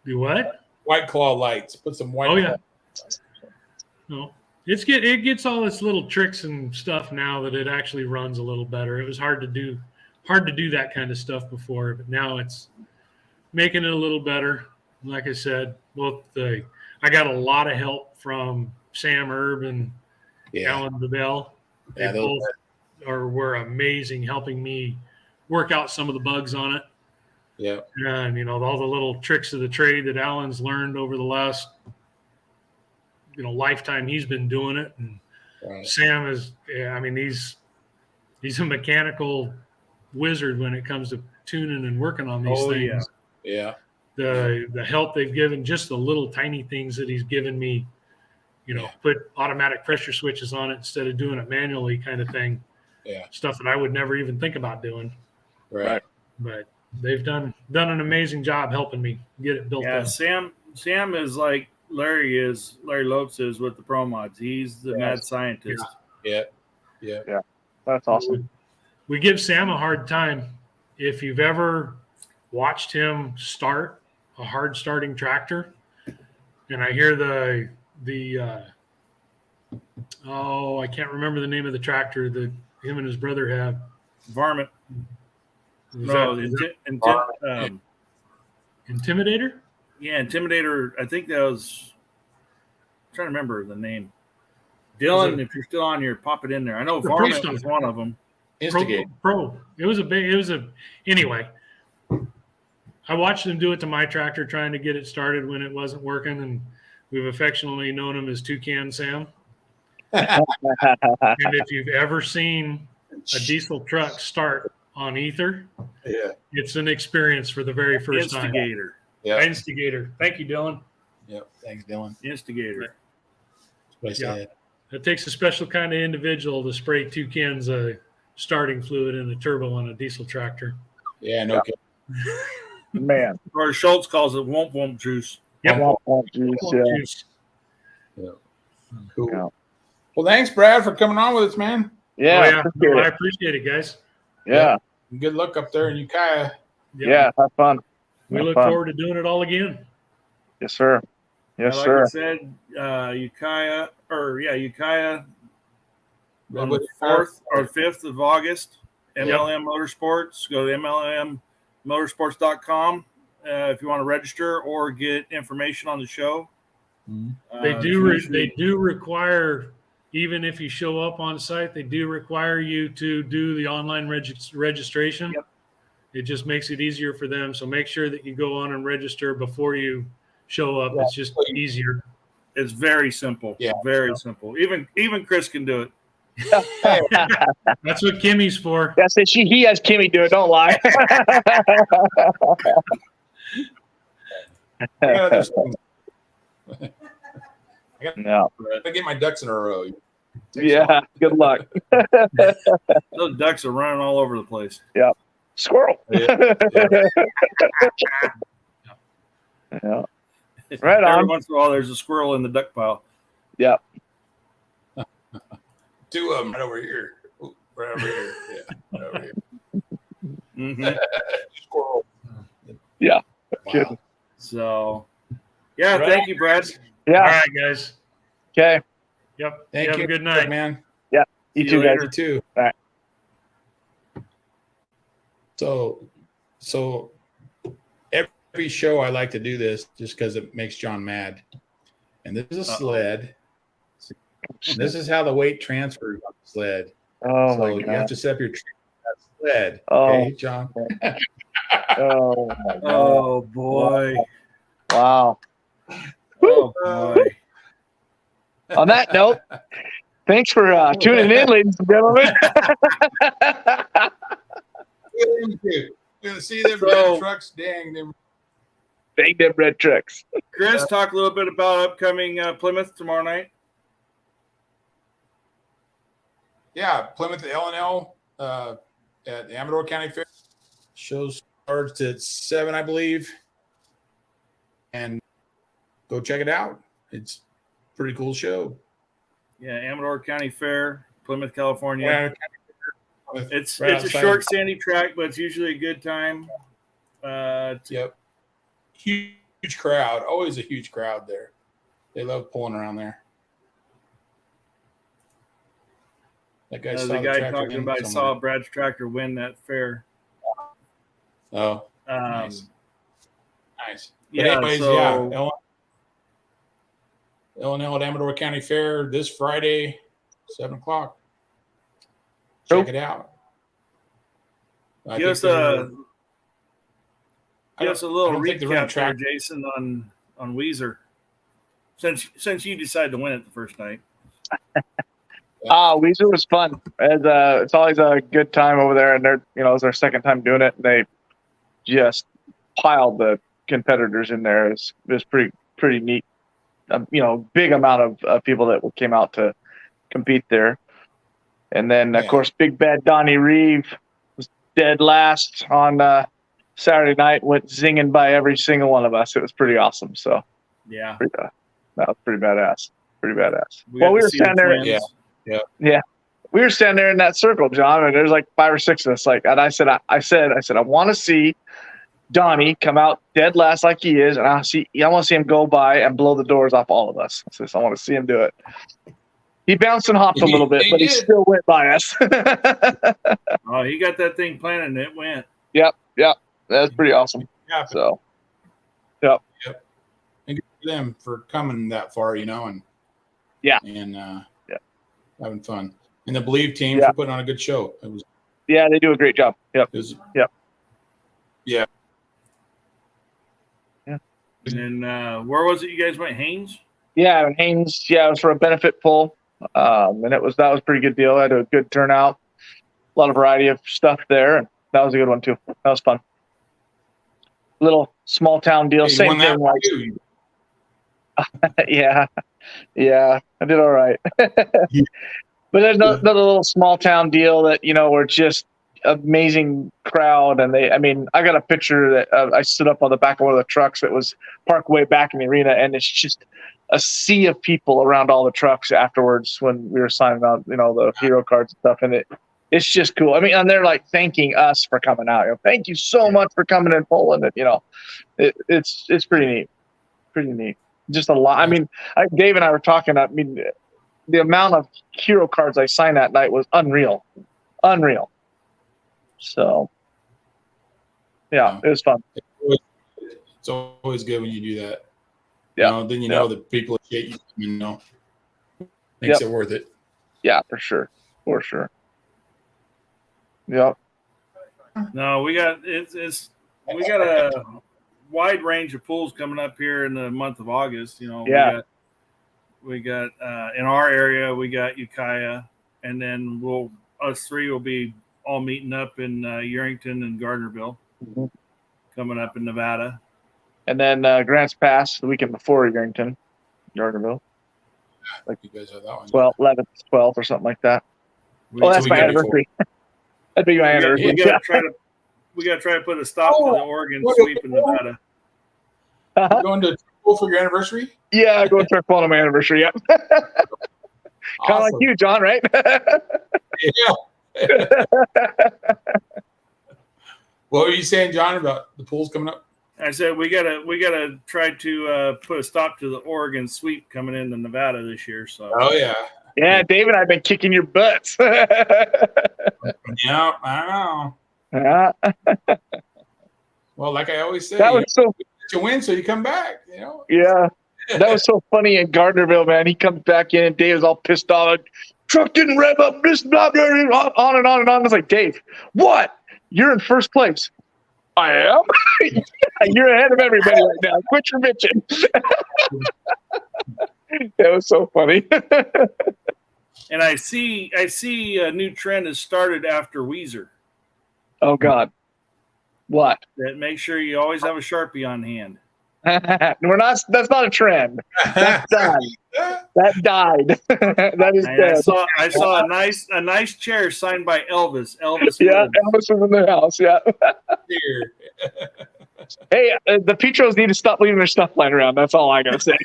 Do what? White Claw lights. Put some white. Oh yeah. No, it gets all its little tricks and stuff now that it actually runs a little better. It was hard to do that kind of stuff before, but now it's making it a little better. Like I said, I got a lot of help from Sam Erb and Alan Babel. They both were amazing, helping me work out some of the bugs on it. Yeah. And, all the little tricks of the trade that Alan's learned over the last, lifetime he's been doing it. And Sam is, he's a mechanical wizard when it comes to tuning and working on these things. Yeah. The help they've given, just the little tiny things that he's given me, put automatic pressure switches on it instead of doing it manually kind of thing. Yeah. Stuff that I would never even think about doing. Right. But they've done an amazing job helping me get it built up. Sam is like Larry Lopes is with the Pro Mods. He's the mad scientist. Yeah. That's awesome. We give Sam a hard time. If you've ever watched him start a hard starting tractor, and I hear I can't remember the name of the tractor that him and his brother have. Varmint. Intimidator? Yeah, Intimidator. I think that was. I'm trying to remember the name. Dylan, if you're still on here, pop it in there. I know Varmint was one of them. Instigate. Pro. Anyway. I watched them do it to my tractor, trying to get it started when it wasn't working, and we've affectionately known him as Toucan Sam. And if you've ever seen a diesel truck start on ether, it's an experience for the very first time. Instigator. Thank you, Dylan. Yep. Thanks, Dylan. Instigator. That's what I said. It takes a special kind of individual to spray Toucan's starting fluid in a turbo on a diesel tractor. Yeah, no kidding. Man. Or Schultz calls it womp juice. Yep. Juice. Cool. Yeah. Well, thanks, Brad, for coming on with us, man. Yeah. I appreciate it, guys. Yeah. Good luck up there in Ukiah. Yeah. Have fun. We look forward to doing it all again. Yes, sir. Yes, like sir. I said, Ukiah. On the 4th or 5th of August, MLM Motorsports. Go to MLMmotorsports.com if you want to register or get information on the show. They do require, even if you show up on site, they do require you to do the online registration. Yep. It just makes it easier for them. So make sure that you go on and register before you show up. It's just easier. It's very simple. Yeah. Very simple. Even Chris can do it. That's what Kimmy's for. That's it. He has Kimmy do it. Don't lie. No. I gotta get my ducks in a row. Yeah. Good luck. Those ducks are running all over the place. Yep. Squirrel. Yeah. Yeah. Right on. Every once in a while, there's a squirrel in the duck pile. Yep. Two of them right over here. Ooh, right over here. Yeah, right over here. Mm-hmm. Squirrel. Yeah. Wow. So, thank you, Brad. Yeah. All right, guys. Okay. Yep. Thank Have you. a good night, man. You See too, you guys. later. You too. All right. So every show I like to do this just because it makes John mad. And this is a sled. And this is how the weight transfers on the sled. Oh, So my you God. have to set up your sled. Oh. Okay, John. Oh, my God. Oh, boy. Wow. Oh, boy. On that note, thanks for tuning in, ladies and gentlemen. Look gonna see them So- red trucks. Dang them. Dang them red trucks. Chris, talk a little bit about upcoming Plymouth tomorrow night. Yeah, Plymouth L&L at the Amador County Fair. Show starts at 7, I believe. And go check it out. It's a pretty cool show. Yeah, Amador County Fair, Plymouth, California. Yeah. It's Right a outside. short, sandy track, but it's usually a good time. Yep. Huge crowd. Always a huge crowd there. They love pulling around there. That guy saw the guy tractor talking win about somewhere. saw Brad's tractor win that fair. Oh, nice. But Yeah, anyways, so yeah. L&L at Amador County Fair this Friday, 7 o'clock. Check Cool. it out. I give think us I a don't- little I don't think they're running recap there, track. Jason, on Weezer. Since you decided to win it the first night. Weezer was fun. It's always a good time over there, and it was their second time doing it. And they just piled the competitors in there. It was pretty neat. Big amount of people that came out to compete there. And then, of Yeah. course, Big Bad Donnie Reeve was dead last on Saturday night, went zinging by every single one of us. It was pretty awesome. So Yeah. that was pretty badass. Pretty badass. We Well, got we to were see the standing there. twins. We were standing there in that circle, John, and there's like 5 or 6 of us. And I said, I want to see Donnie come out dead last like he is, and I want to see him go by and blow the doors off all of us. I want to see him do it. He bounced and hopped a little bit, He but he did. still went by us. Oh, he got that thing planted and it went. That's pretty awesome. Yeah, So, and good for them for coming that far, and Yeah. and Yeah. having fun. And the Believe team Yeah. for putting on a good show. It was, yeah, they do a great job. Yep. it was And then where was it you guys went? Haynes? Yeah, and Haynes, it was for a benefit pull. And that was a pretty good deal. I had a good turnout, a lot of variety of stuff there, and that was a good one too. That was fun. Little small town deal, Hey, you same won that thing. one Like, too. yeah, I did all right. But there's another little small town deal that where it's just amazing crowd, and I got a picture that I stood up on the back of one of the trucks that was parked way back in the arena, and it's just a sea of people around all the trucks afterwards when we were signing out, the hero cards and stuff, and it's just cool. And they're like thanking us for coming out. Thank you so much for coming and pulling it. It's pretty neat. Just a lot. Dave and I were talking. The amount of hero cards I signed that night was unreal. So, yeah, it was fun. It's always good when you do that. Yeah. Then you know that people appreciate you. Makes it worth it. Yeah, for sure. Yep. No, we got we got a wide range of pools coming up here in the month of August. Yeah. We got in our area we got Ukiah, and then us three will be all meeting up in Yerington and Gardnerville, Mhm. coming up in Nevada. And then Grants Pass the weekend before Yerington, Gardnerville, Like you guys have that one. 11th, 12th, or something like that. We, Oh, that's we my got anniversary. That'd be my anniversary. we got to try to put a stop to the Oregon sweep in Nevada. You're going to school for your anniversary? Yeah, going to Turkle on my anniversary. Yep. Kind of like Awesome. you, John, right? Yeah. What were you saying, John, about the pools coming up? I said we gotta try to put a stop to the Oregon sweep coming into Nevada this year. So Oh yeah. Yeah, Dave and I have been kicking your butts. Yeah, I know. Yeah, Well, like I always say, that was so. you win, so you come back. Yeah, that was so funny in Gardnerville, man. He comes back in, and Dave is all pissed off. Like, truck didn't rev up, this blah, blah, blah, on and on and on. I was like, Dave, what? You're in first place. I am. You're ahead of everybody right now. Quit your bitching. That was so funny. and I see a new trend has started after Weezer. Oh God. What? that make sure you always have a Sharpie on hand. We're not. That's not a trend. That's done. That died. That is And I dead. saw a nice chair signed by Elvis. Elvis. Yeah, Lives. Elvis was in the house. Yeah. Here. Hey, the Petros need to stop leaving their stuff lying around. That's all I gotta say.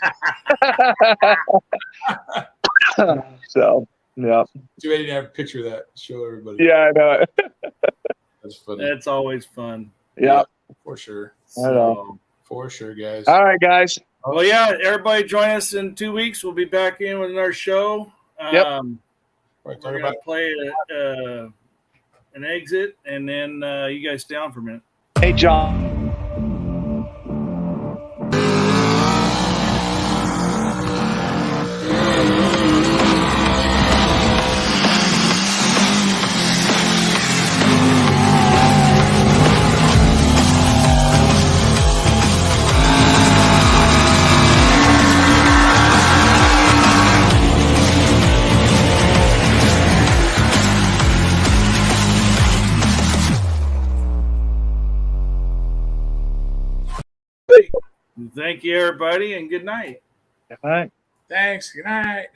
So, yeah, Too bad you didn't have a picture of that. Show everybody. yeah, I know. That's funny. That's always fun. Yeah. For sure. I know. For sure, guys. All right, guys. Well, yeah, everybody join us in 2 weeks. We'll be back in with another show. Right, Yep. We're talk going about to play an exit, and then you guys stay on for a minute. Hey, John. Thank you, everybody, and good night. All right. Thanks. Good night.